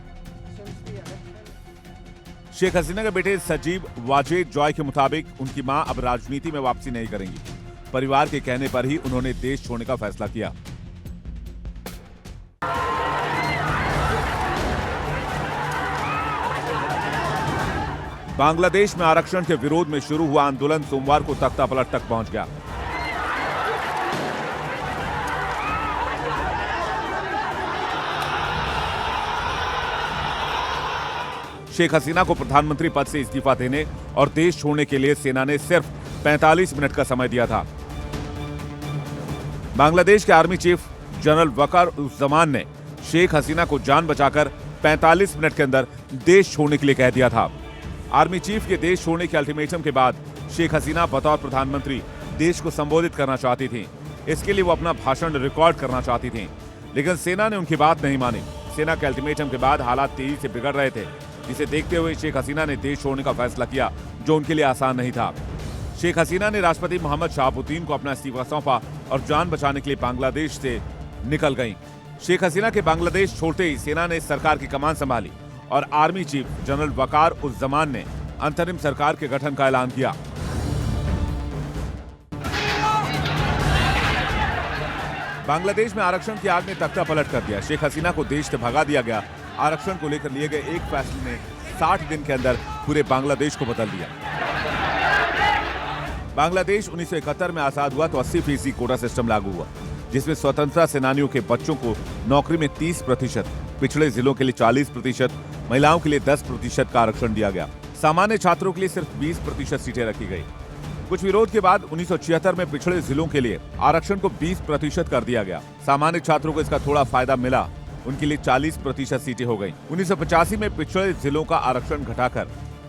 A: शेख हसीना के बेटे सजीब वाजेद जॉय के मुताबिक उनकी मां अब राजनीति में वापसी नहीं करेंगी। परिवार के कहने पर ही उन्होंने देश छोड़ने का फैसला किया। बांग्लादेश में आरक्षण के विरोध में शुरू हुआ आंदोलन सोमवार को तख्ता पलट तक पहुंच गया। शेख हसीना को प्रधानमंत्री पद से इस्तीफा देने और देश छोड़ने के लिए सेना ने सिर्फ 45 मिनट का समय दिया था। बांग्लादेश के आर्मी चीफ जनरल वकार उज़्ज़मान ने शेख हसीना को जान बचाकर 45 मिनट के अंदर देश छोड़ने के लिए कह दिया था। आर्मी चीफ के देश छोड़ने के अल्टीमेटम के बाद शेख हसीना बतौर प्रधानमंत्री देश को संबोधित करना चाहती थी। इसके लिए वो अपना भाषण रिकॉर्ड करना चाहती थी, लेकिन सेना ने उनकी बात नहीं मानी। सेना के अल्टीमेटम के बाद हालात तेजी से बिगड़ रहे थे, जिसे देखते हुए शेख हसीना ने देश छोड़ने का फैसला किया, जो उनके लिए आसान नहीं था। शेख हसीना ने राष्ट्रपति मोहम्मद शहाबुद्दीन को अपना इस्तीफा सौंपा और जान बचाने के लिए बांग्लादेश से निकल गईं। शेख हसीना के बांग्लादेश छोड़ते ही सेना ने सरकार की कमान संभाली और आर्मी चीफ जनरल वकार उज़्ज़मान ने अंतरिम सरकार के गठन का ऐलान किया। बांग्लादेश में आरक्षण की आग ने तख्ता पलट कर दिया। शेख हसीना को देश से भगा दिया गया। आरक्षण को लेकर लिए गए एक फैसले ने 60 दिन के अंदर पूरे बांग्लादेश को बदल दिया। बांग्लादेश 1971 में आजाद हुआ तो 80% कोटा सिस्टम लागू हुआ, जिसमें स्वतंत्रता सेनानियों के बच्चों को नौकरी में 30%, पिछड़े जिलों के लिए 40%, महिलाओं के लिए 10% का आरक्षण दिया गया। सामान्य छात्रों के लिए सिर्फ 20% सीटें रखी गई। कुछ विरोध के बाद 1976 में पिछड़े जिलों के लिए आरक्षण को 20% कर दिया गया। सामान्य छात्रों को इसका थोड़ा फायदा मिला, उनके लिए 40% सीटें हो गईं। 1985 में पिछड़े जिलों का आरक्षण घटाकर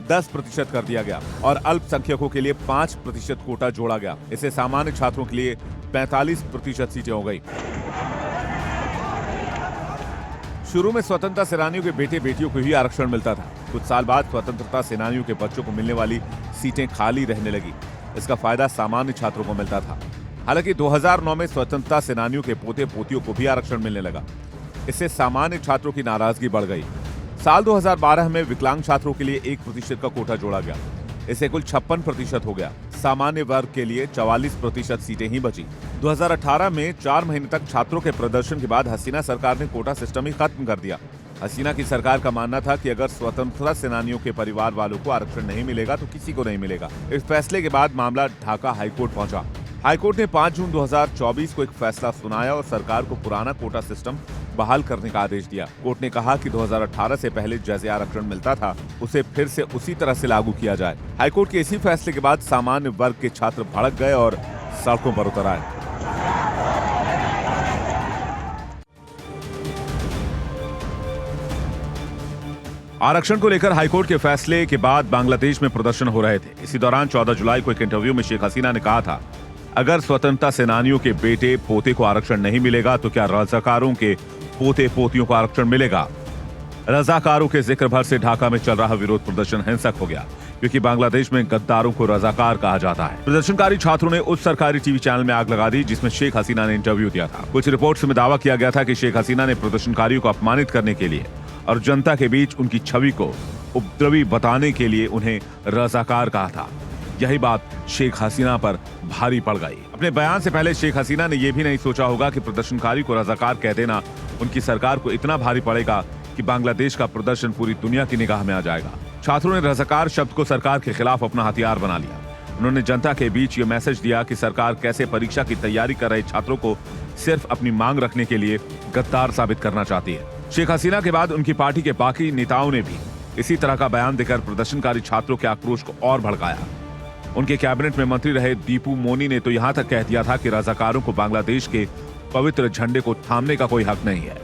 A: 10% कर दिया गया और अल्पसंख्यकों के लिए 5% कोटा जोड़ा गया। इससे सामान्य छात्रों के लिए 45% सीटें हो गई। शुरू में स्वतंत्रता सेनानियों के बेटे बेटियों को ही आरक्षण मिलता था। कुछ साल बाद स्वतंत्रता सेनानियों के बच्चों को मिलने वाली सीटें खाली रहने लगी। इसका फायदा सामान्य छात्रों को मिलता था। हालांकि 2009 में स्वतंत्रता सेनानियों के पोते पोतियों को भी आरक्षण मिलने लगा। इससे सामान्य छात्रों की नाराजगी बढ़ गई। साल 2012 में विकलांग छात्रों के लिए 1% का कोटा जोड़ा गया। इससे कुल 56% हो गया। सामान्य वर्ग के लिए 44% सीटें ही बची। 2018 में 4 महीने तक छात्रों के प्रदर्शन के बाद हसीना सरकार ने कोटा सिस्टम ही खत्म कर दिया। हसीना की सरकार का मानना था कि अगर स्वतंत्रता सेनानियों के परिवार वालों को आरक्षण नहीं मिलेगा तो किसी को नहीं मिलेगा। इस फैसले के बाद मामला ढाका हाईकोर्ट पहुंचा। हाईकोर्ट ने 5 जून 2024 को एक फैसला सुनाया और सरकार को पुराना कोटा सिस्टम बहाल करने का आदेश दिया। कोर्ट ने कहा कि 2018 से पहले जैसे आरक्षण मिलता था उसे फिर से उसी तरह से लागू किया जाए। हाईकोर्ट के इसी फैसले के बाद सामान्य वर्ग के छात्र भड़क गए और सड़कों पर उतर आए। आरक्षण को लेकर हाईकोर्ट के फैसले के बाद बांग्लादेश में प्रदर्शन हो रहे थे। इसी दौरान 14 जुलाई को एक इंटरव्यू में शेख हसीना ने कहा था, अगर स्वतंत्रता सेनानियों के बेटे पोते को आरक्षण नहीं मिलेगा तो क्या रजाकारों के पोते पोतियों को आरक्षण मिलेगा। रजाकारों के जिक्र भर से ढाका में चल रहा विरोध प्रदर्शन हिंसक हो गया, क्योंकि बांग्लादेश में गद्दारों को रजाकार कहा जाता है। प्रदर्शनकारी छात्रों ने उस सरकारी टीवी चैनल में आग लगा दी जिसमें शेख हसीना ने इंटरव्यू दिया था। कुछ रिपोर्ट्स में दावा किया गया था कि शेख हसीना ने प्रदर्शनकारियों को अपमानित करने के लिए और जनता के बीच उनकी छवि को उपद्रवी बताने के लिए उन्हें रजाकार कहा था। यही बात शेख हसीना पर भारी पड़ गई। अपने बयान से पहले शेख हसीना ने यह भी नहीं सोचा होगा कि प्रदर्शनकारी को रजाकार कह देना उनकी सरकार को इतना भारी पड़ेगा कि बांग्लादेश का प्रदर्शन पूरी दुनिया की निगाह में आ जाएगा। छात्रों ने रजाकार शब्द को सरकार के खिलाफ अपना हथियार बना लिया। उन्होंने जनता के बीच ये मैसेज दिया कि सरकार कैसे परीक्षा की तैयारी कर रहे छात्रों को सिर्फ अपनी मांग रखने के लिए गद्दार साबित करना चाहती है। शेख हसीना के बाद उनकी पार्टी के बाकी नेताओं ने भी इसी तरह का बयान देकर प्रदर्शनकारी छात्रों के आक्रोश को और भड़काया। उनके कैबिनेट में मंत्री रहे दीपू मोनी ने तो यहां तक कह दिया था कि रजाकारों को बांग्लादेश के पवित्र झंडे को थामने का कोई हक नहीं है।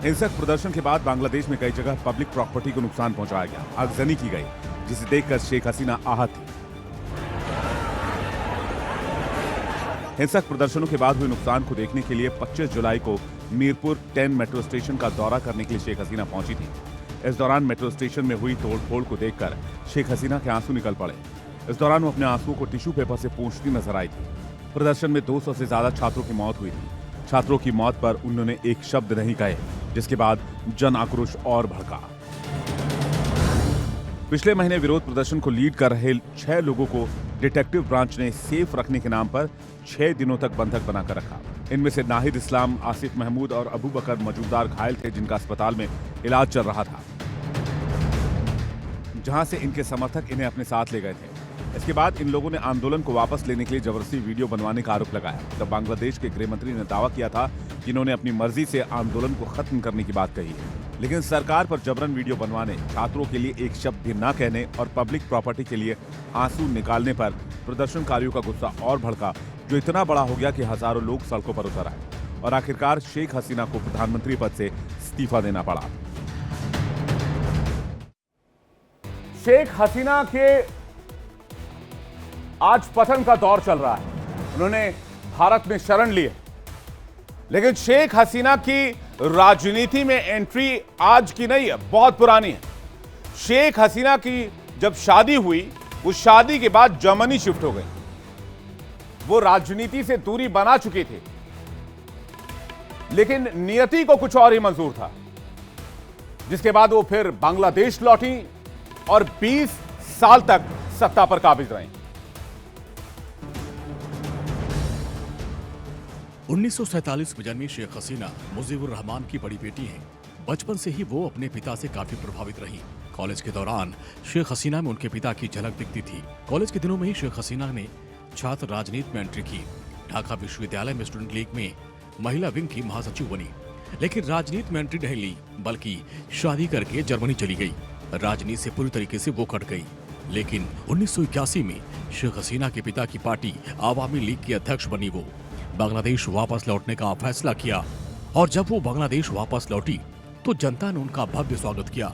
A: हिंसक प्रदर्शन के बाद बांग्लादेश में कई जगह पब्लिक प्रॉपर्टी को नुकसान पहुंचाया गया, आगजनी की गई, जिसे देखकर शेख हसीना आहत थी। हिंसक प्रदर्शनों के बाद हुए नुकसान को देखने के लिए 25 जुलाई को मीरपुर 10 मेट्रो स्टेशन का दौरा करने के लिए शेख हसीना पहुंची थी। इस दौरान मेट्रो स्टेशन में हुई तोड़फोड़ को देखकर शेख हसीना के आंसू निकल पड़े। इस दौरान वो अपने आंसुओं को टिश्यू पेपर से पोंछती नजर आई थी। प्रदर्शन में 200 से ज्यादा छात्रों की मौत हुई थी। छात्रों की मौत पर उन्होंने एक शब्द नहीं कहे, जिसके बाद जन आक्रोश और भड़का। पिछले महीने विरोध प्रदर्शन को लीड कर रहे 6 लोगों को डिटेक्टिव ब्रांच ने सेफ रखने के नाम पर 6 दिनों तक बंधक बनाकर रखा। इनमें से नाहिद इस्लाम, आसिफ महमूद और अबू बकर मजूमदार घायल थे, जिनका अस्पताल में इलाज चल रहा था, जहां से इनके समर्थक इन्हें अपने साथ ले गए थे। इसके बाद इन लोगों ने आंदोलन को वापस लेने के लिए जबरदस्ती वीडियो बनवाने का आरोप लगाया। तब बांग्लादेश के गृह मंत्री ने दावा किया था कि इन्होंने अपनी मर्जी से आंदोलन को खत्म करने की बात कही है। लेकिन सरकार पर जबरन वीडियो बनवाने, छात्रों के लिए एक शब्द भी न कहने और पब्लिक प्रॉपर्टी के लिए आंसू निकालने पर प्रदर्शनकारियों का गुस्सा और भड़का, जो इतना बड़ा हो गया कि हजारों लोग सड़कों पर उतर आए और आखिरकार शेख हसीना को प्रधानमंत्री पद से इस्तीफा देना पड़ा। शेख हसीना के आज पतन का दौर चल रहा है। उन्होंने भारत में शरण ली है, लेकिन शेख हसीना की राजनीति में एंट्री आज की नहीं है, बहुत पुरानी है। शेख हसीना की जब शादी हुई, वो शादी के बाद जर्मनी शिफ्ट हो गई। वो राजनीति से दूरी बना चुकी थी, लेकिन नियति को कुछ और ही मंजूर था, जिसके बाद वो फिर बांग्लादेश लौटी और 20 साल तक सत्ता पर काबिज रही।
D: 1947 में जन्मी शेख हसीना मुजीबुर रहमान की बड़ी बेटी हैं। बचपन से ही वो अपने पिता से काफी प्रभावित रही। कॉलेज के दौरान शेख हसीना में उनके पिता की झलक दिखती थी। कॉलेज के दिनों में ही शेख हसीना ने छात्र राजनीति में एंट्री की। ढाका विश्वविद्यालय में स्टूडेंट लीग में महिला विंग की महासचिव बनी, लेकिन राजनीति में एंट्री नहीं ली, बल्कि शादी करके जर्मनी चली गई। राजनीति से पूरी तरीके से वो कट गई। लेकिन 1981 में शेख हसीना के पिता की पार्टी आवामी लीग की अध्यक्ष बनी। वो बांग्लादेश वापस लौटने का फैसला किया और जब वो बांग्लादेश वापस लौटी तो जनता ने उनका भव्य स्वागत किया।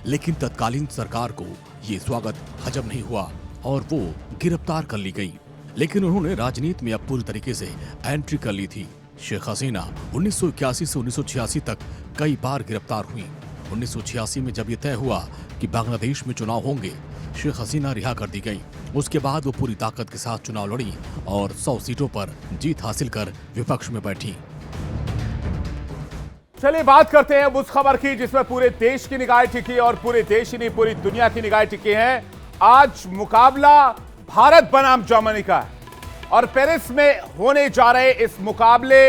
D: लेकिन तत्कालीन सरकार को ये स्वागत हजम नहीं हुआ और वो गिरफ्तार कर ली गई। लेकिन उन्होंने राजनीति में अब पूरी तरीके से एंट्री कर ली थी। शेख हसीना 1981 से 1986 तक कई बार गिरफ्तार हुई। 1986 में जब ये तय हुआ कि बांग्लादेश में चुनाव होंगे, शेख हसीना रिहा कर दी गई। उसके बाद वो पूरी ताकत के साथ चुनाव लड़ी और 100 सीटों पर जीत हासिल कर विपक्ष में बैठी।
A: चलिए बात करते हैं उस खबर की जिसमें पूरे देश की निगाहें टिकी और पूरे देश ही नहीं पूरी दुनिया की निगाहें टिकी हैं। आज मुकाबला भारत बनाम जर्मनी का है और पेरिस में होने जा रहे इस मुकाबले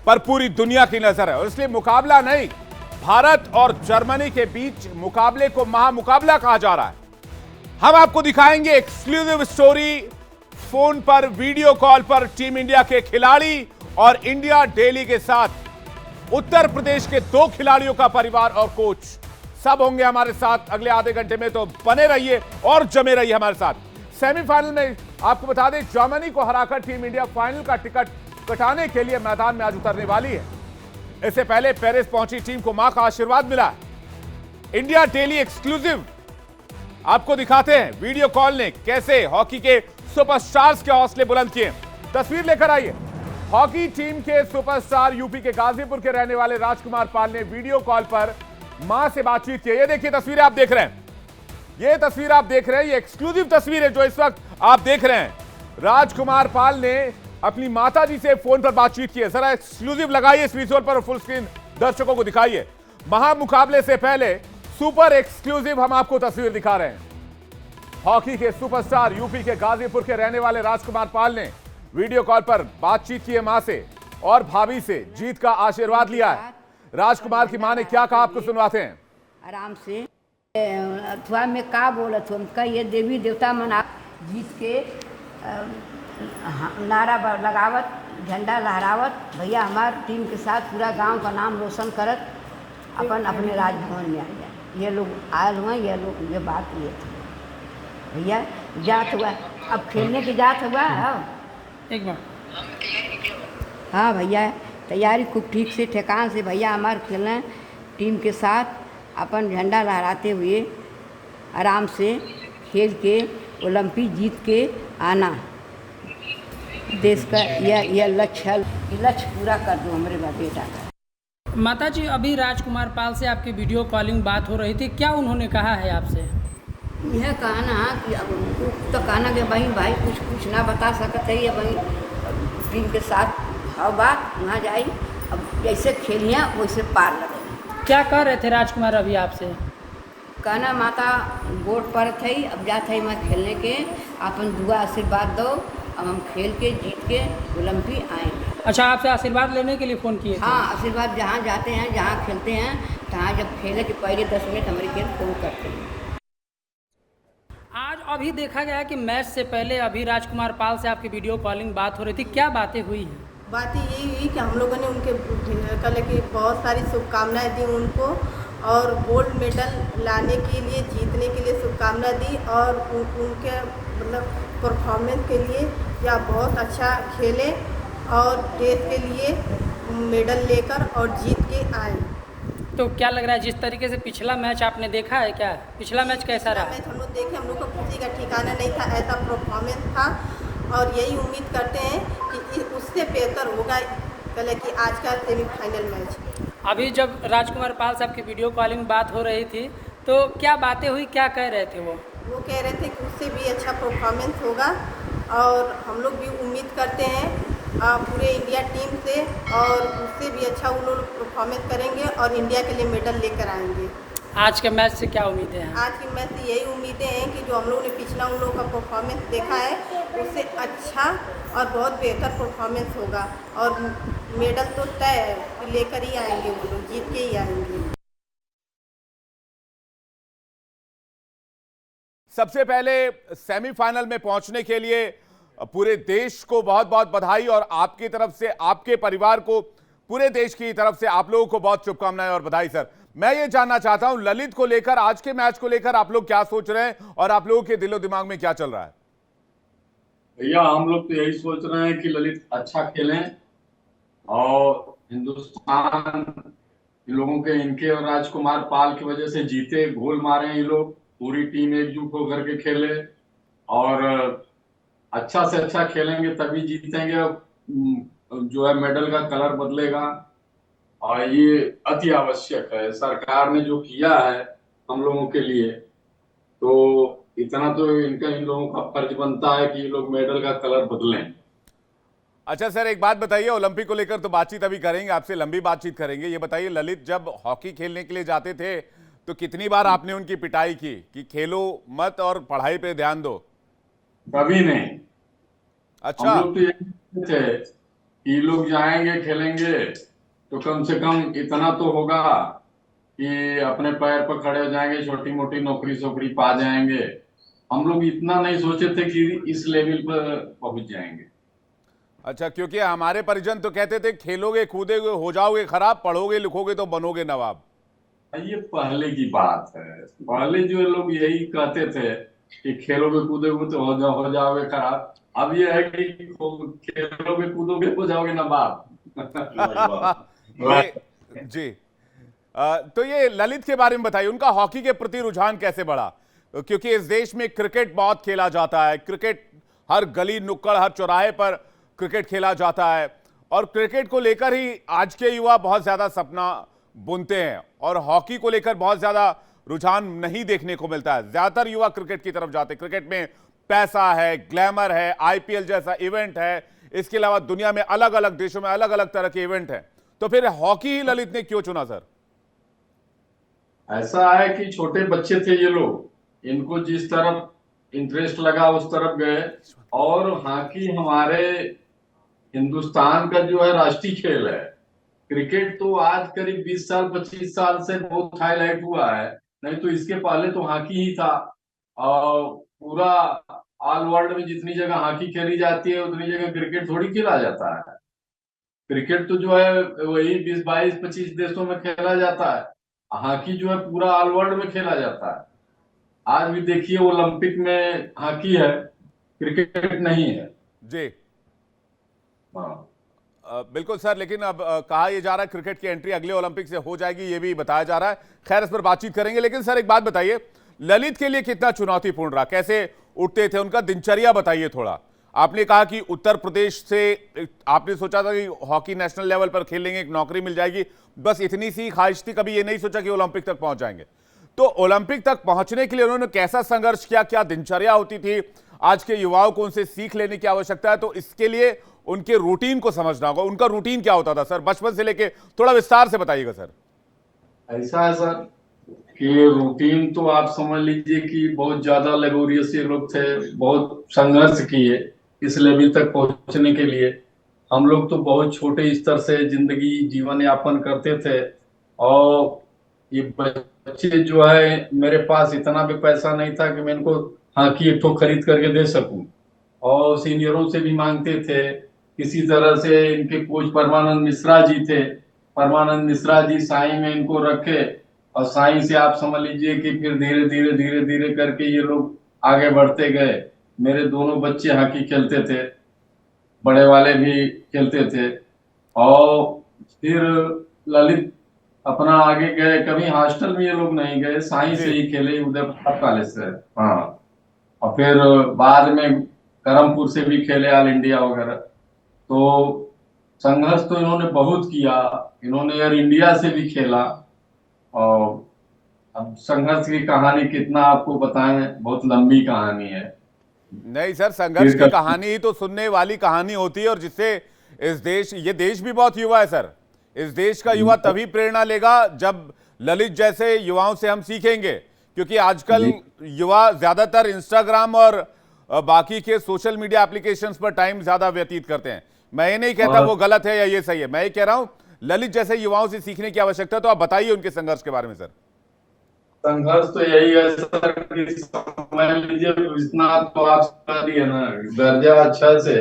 A: पर पूरी दुनिया की नजर है और इसलिए मुकाबला नहीं, भारत और जर्मनी के बीच मुकाबले को महामुकाबला कहा जा रहा है। हम आपको दिखाएंगे एक्सक्लूसिव स्टोरी। फोन पर वीडियो कॉल पर टीम इंडिया के खिलाड़ी और इंडिया डेली के साथ उत्तर प्रदेश के 2 खिलाड़ियों का परिवार और कोच सब होंगे हमारे साथ अगले आधे घंटे में, तो बने रहिए और जमे रहिए हमारे साथ। सेमीफाइनल में आपको बता दें जर्मनी को हराकर टीम इंडिया फाइनल का टिकट कटाने के लिए मैदान में आज उतरने वाली है। इससे पहले पेरिस पहुंची टीम को मां का आशीर्वाद मिला। इंडिया डेली एक्सक्लूसिव आपको दिखाते हैं वीडियो कॉल ने कैसे हॉकी के सुपरस्टार्स के हौसले बुलंद किए। तस्वीर लेकर आइए। हॉकी टीम के सुपरस्टार यूपी के गाजीपुर के रहने वाले राजकुमार पाल ने वीडियो कॉल पर मां से बातचीत की। ये देखिए तस्वीरें आप देख रहे हैं, ये तस्वीर आप देख रहे हैं, ये एक्सक्लूसिव तस्वीर है जो इस वक्त आप देख रहे हैं। राजकुमार पाल ने अपनी माता जी से फोन पर बातचीत की है। जरा एक्सक्लूसिव लगाइए इस विजुअल पर और फुल स्क्रीन दर्शकों को दिखाइए। महामुकाबले से पहले सुपर एक्सक्लूसिव हम आपको तस्वीर दिखा रहे हैं। हॉकी के सुपरस्टार यूपी के गाजीपुर के रहने वाले राजकुमार पाल ने वीडियो कॉल पर बातचीत की है मां से और भाभी से जीत का आशीर्वाद लिया है। राजकुमार की मां ने क्या कहा आपको सुनवाते हैं।
E: आराम से अथवा में का बोलत हम का ये देवी देवता मना जीत के नारा लगावत, झंडा लहरावत, भैया हमार टीम के साथ पूरा गांव का नाम रोशन करत अपन अपने राजभवन में आ जाए। ये लोग आए हुए, ये लोग ये बात ये थी भैया जात हुआ, अब खेलने की जात हुआ एक बार। हाँ भैया तैयारी खूब ठीक से ठेकान से भैया हमारे खेलना टीम के साथ अपन झंडा लहराते हुए आराम से खेल के ओलंपिक जीत के आना देश का यह लक्ष्य पूरा कर दो हमारे बेटा का।
F: माता जी अभी राजकुमार पाल से आपकी वीडियो कॉलिंग बात हो रही थी, क्या उन्होंने कहा है आपसे?
E: यह कहना कि अब तो कहना कि भाई कुछ ना बता सकते है भाई टीम के साथ और बात वहाँ जाई, अब जैसे खेलियाँ वैसे पार लगे।
F: क्या कह रहे थे राजकुमार अभी आपसे?
E: कहना माता बोर्ड पर थी, अब जा थी मैं खेलने के, अपन दुआ आशीर्वाद दो, अब हम खेल के जीत के ओलंपिक आएंगे।
F: अच्छा, आपसे आशीर्वाद लेने के लिए फ़ोन किए थे?
E: हाँ, आशीर्वाद जहाँ जाते हैं जहाँ खेलते हैं तहाँ जब खेले के पहले 10 मिनट हमारे खेल फ़ोन करते हैं।
F: आज अभी देखा गया कि मैच से पहले अभी राजकुमार पाल से आपकी वीडियो कॉलिंग बात हो रही थी, क्या बातें हुई हैं?
G: बात यही हुई कि हम लोगों ने उनके कल की बहुत सारी शुभकामनाएं दी उनको और गोल्ड मेडल लाने के लिए, जीतने के लिए शुभकामनाएं दी और उनके मतलब परफॉर्मेंस के लिए या बहुत अच्छा खेले और देश के लिए मेडल लेकर और जीत के आए।
F: तो क्या लग रहा है जिस तरीके से पिछला मैच आपने देखा है, क्या पिछला मैच कैसा रहा?
G: मैच हम लोग देखे, हम लोग को खुशी का ठिकाना नहीं था, ऐसा परफॉर्मेंस था और यही उम्मीद करते हैं कि उससे बेहतर होगा कल की आज का सेमीफाइनल मैच।
F: अभी जब राजकुमार पाल साहब की वीडियो कॉलिंग बात हो रही थी तो क्या बातें हुई, क्या कह रहे थे वो?
G: वो कह रहे थे कि उससे भी अच्छा परफॉर्मेंस होगा और हम लोग भी उम्मीद करते हैं पूरे इंडिया टीम से और उससे भी अच्छा उन लोग परफॉर्मेंस करेंगे और इंडिया के लिए मेडल लेकर आएंगे।
F: आज के मैच से क्या उम्मीदें हैं?
G: आज के मैच से यही उम्मीदें हैं कि जो हम लोगों ने पिछला उन लोगों का परफॉर्मेंस देखा है उससे अच्छा और बहुत बेहतर परफॉर्मेंस होगा और मेडल तो तय है कि लेकर ही आएंगे, वो लोग जीत के ही आएंगे।
A: सबसे पहले सेमीफाइनल में पहुंचने के लिए पूरे देश को बहुत बहुत बधाई, और आपकी तरफ से, आपके परिवार को, पूरे देश की तरफ से आप लोगों को बहुत शुभकामनाएं और बधाई सर। मैं ये जानना चाहता हूं, ललित को लेकर, आज के मैच को लेकर आप लोग क्या सोच रहे हैं और आप लोगों के दिलो दिमाग में क्या चल रहा है?
H: भैया हम लोग तो यही सोच रहे हैं कि ललित अच्छा खेलें और हिंदुस्तान इन लोगों के, इनके और राजकुमार पाल की वजह से जीते, गोल मारे ये लोग, पूरी टीम एकजुट होकर के खेले और अच्छा से अच्छा खेलेंगे तभी जीतेंगे। जो है मेडल का कलर बदलेगा और ये अति आवश्यक है। सरकार ने जो किया है हम लोगों के लिए, तो इतना तो इन लोगों का फर्ज बनता है कि ये लोग मेडल का कलर बदलें।
A: अच्छा सर, एक बात बताइए, ओलंपिक को लेकर तो बातचीत अभी करेंगे, आपसे लंबी बातचीत करेंगे। ये बताइए, ललित जब हॉकी खेलने के लिए जाते थे तो कितनी बार आपने उनकी पिटाई की कि खेलो मत और पढ़ाई पे ध्यान दो?
H: कभी नहीं।
A: अच्छा,
H: हम लोग तो ये थे कि लोग जाएंगे खेलेंगे तो कम से कम इतना तो होगा कि अपने पैर पर खड़े हो जाएंगे, छोटी मोटी नौकरी सोकरी पा जाएंगे। हम लोग इतना नहीं सोचे थे कि इस लेवल पर पहुंच जाएंगे।
A: अच्छा, क्योंकि हमारे परिजन तो कहते थे खेलोगे कूदोगे हो जाओगे खराब, पढ़ोगे लिखोगे तो बनोगे नवाब।
H: ये पहले की बात है। पहले जो लोग यही कहते थे कि खेलोगे कूदोगे तो हो जाओगे खराब। अब ये है कि खेलोगे कूदोगे हो जाओगे नवाब।
A: जी, तो ये ललित के बारे में बताइए, उनका हॉकी के प्रति रुझान कैसे बढ़ा? क्योंकि इस देश में क्रिकेट बहुत खेला जाता है, क्रिकेट हर गली नुक्कड़ हर चौराहे पर क्रिकेट खेला जाता है, और क्रिकेट को लेकर ही आज के युवा बहुत ज्यादा सपना बुनते हैं, और हॉकी को लेकर बहुत ज्यादा रुझान नहीं देखने को मिलता है। ज्यादातर युवा क्रिकेट की तरफ जाते हैं। क्रिकेट में पैसा है, ग्लैमर है, आईपीएल जैसा इवेंट है, इसके अलावा दुनिया में अलग अलग देशों में अलग अलग तरह के इवेंट हैं। तो फिर हॉकी ही ललित ने क्यों चुना सर?
H: ऐसा है कि छोटे बच्चे थे ये लोग, इनको जिस तरफ इंटरेस्ट लगा उस तरफ गए, और हॉकी हमारे हिंदुस्तान का जो है राष्ट्रीय खेल है। क्रिकेट तो आज करीब 20 साल 25 साल से बहुत हाईलाइट हुआ है, नहीं तो इसके पहले तो हॉकी ही था। और पूरा ऑल वर्ल्ड में जितनी जगह हॉकी खेली जाती है उतनी जगह क्रिकेट थोड़ी खेला जाता है। क्रिकेट तो जो है वही 20 22 25 देशों में खेला जाता है, हॉकी जो है पूरा ऑल वर्ल्ड में खेला जाता है। आज भी देखिए ओलंपिक में हॉकी है, क्रिकेट नहीं है।
A: जी
H: हाँ
A: बिल्कुल सर, लेकिन अब कहा यह जा रहा है क्रिकेट की एंट्री अगले ओलंपिक से हो जाएगी, ये भी बताया जा रहा है। खैर, इस पर बातचीत करेंगे, लेकिन सर एक बात बताइए, ललित के लिए कितना चुनौतीपूर्ण रहा? कैसे उठते थे, उनका दिनचर्या बताइए थोड़ा। आपने कहा कि उत्तर प्रदेश से आपने सोचा था कि हॉकी नेशनल लेवल पर खेलेंगे, एक नौकरी मिल जाएगी, बस इतनी सी ख्वाहिश थी, कभी ये नहीं सोचा कि ओलंपिक तक पहुंच जाएंगे। तो ओलंपिक तक पहुंचने के लिए उन्होंने कैसा संघर्ष किया, क्या दिनचर्या होती थी? आज के युवाओं को उनसे सीख लेने की आवश्यकता है, तो इसके लिए उनके रूटीन को समझना होगा। उनका रूटीन क्या होता था सर, बचपन से लेके थोड़ा विस्तार से बताइएगा सर।
H: ऐसा है सर कि रूटीन तो आप समझ लीजिए कि बहुत ज्यादा लेबोरियस ये लोग थे, बहुत संघर्ष किए इस लेवल तक पहुंचने के लिए। हम लोग तो बहुत छोटे स्तर से जिंदगी जीवन यापन करते थे, और ये बच्चे जो है, मेरे पास इतना भी पैसा नहीं था कि मैं इनको हॉकी एक ठो खरीद करके दे सकूं, और सीनियरों से भी मांगते थे। किसी तरह से इनके कोच परमानंद मिश्रा जी थे, परमानंद मिश्रा जी साई में इनको रखे, और साई से आप समझ लीजिए कि फिर धीरे धीरे धीरे धीरे करके ये लोग आगे बढ़ते गए। मेरे दोनों बच्चे हॉकी खेलते थे, बड़े वाले भी खेलते थे, और फिर ललित अपना आगे गए। कभी हॉस्टल में ये लोग नहीं गए, साई से ही खेले, उदयपुर कॉलेज से। हाँ, और फिर बाद में करमपुर से भी खेले, ऑल इंडिया वगैरह। तो संघर्ष तो इन्होंने बहुत किया, इन्होंने एयर इंडिया से भी खेला, और अब संघर्ष की कहानी कितना आपको बताएं, बहुत लंबी कहानी है।
A: नहीं सर, संघर्ष की कहानी ही तो सुनने वाली कहानी होती है, और जिससे इस देश, ये देश भी बहुत युवा है सर, इस देश का युवा तभी प्रेरणा लेगा जब ललित जैसे युवाओं से हम सीखेंगे। क्योंकि आजकल युवा ज्यादातर इंस्टाग्राम और बाकी के सोशल मीडिया एप्लीकेशंस पर टाइम ज्यादा व्यतीत करते हैं। मैं ये नहीं कहता वो गलत है या ये सही है, मैं ये कह रहा हूं ललित जैसे युवाओं से सीखने की आवश्यकता। तो आप बताइए उनके संघर्ष के बारे में सर।
H: संघर्ष तो यही है सर कि समझ लीजिए इतना तो आप समझ लिए ना, दर्जा अच्छा से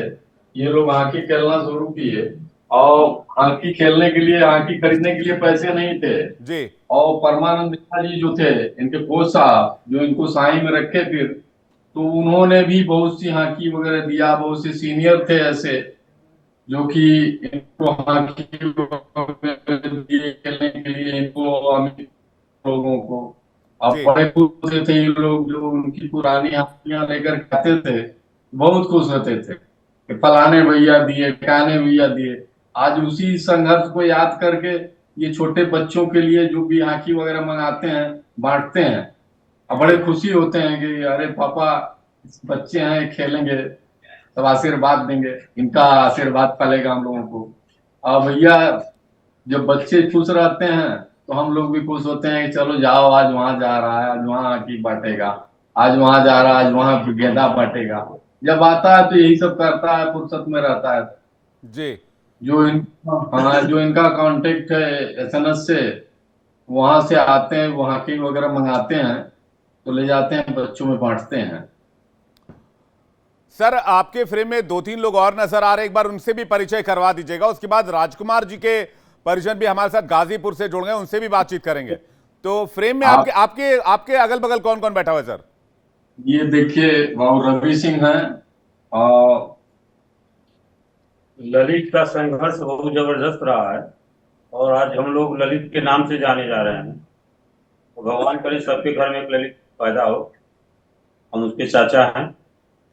H: ये लोग हॉकी खेलना शुरू किए और हॉकी खेलने के लिए, हॉकी खरीदने के लिए पैसे नहीं थे
A: जी
H: और परमानंद मिश्रा जी जो थे इनके कोच साहब, जो इनको साई में रखे फिर, तो उन्होंने भी बहुत सी हॉकी वगैरह दिया। बहुत से सीनियर थे ऐसे जो कि इनको हॉकी दिए खेलने के लिए, इनको अमीर लोगों को। अब
A: जी
H: बड़े खुश होते थे ये लोग जो उनकी पुरानी हॉकियां लेकर खाते थे, बहुत खुश होते थे कि फलाने भैया दिए, काने भैया दिए। आज उसी संघर्ष को याद करके ये छोटे बच्चों के लिए जो भी हॉकी वगैरह मंगाते हैं, बांटते हैं, और बड़े खुशी होते हैं कि अरे पापा बच्चे हैं खेलेंगे, सब आशीर्वाद देंगे, इनका आशीर्वाद पलेगा हम लोगों को। और भैया जब बच्चे खुश रहते हैं तो हम लोग भी खुश होते हैं कि चलो जाओ, आज वहां जा रहा है, आज वहां हॉकी बांटेगा, आज वहां जा रहा है, आज वहां गेंदा बांटेगा। जब आता है तो यही सब करता है, फुर्सत में रहता है।
A: जी
H: जो इनका कांटेक्ट है एसएनएस से, वहां से आते हैं, वो हॉकी वगैरह मंगाते हैं तो ले जाते हैं, बच्चों में बांटते हैं।
A: सर, आपके फ्रेम में 2-3 लोग और नजर आ रहे हैं, एक बार उनसे भी परिचय करवा दीजिएगा। उसके बाद राजकुमार जी के परिजन भी हमारे साथ गाजीपुर से जुड़ गए, उनसे भी बातचीत करेंगे। तो फ्रेम में आपके आपके आपके अगल बगल कौन कौन बैठा हुआ है सर?
H: ये देखिए, वो रवि सिंह है और
I: ललित का संघर्ष बहुत जबरदस्त रहा है और आज हम लोग ललित के नाम से जाने जा रहे हैं। तो भगवान करे सबके घर में एक ललित पैदा हो। हम उसके चाचा हैं।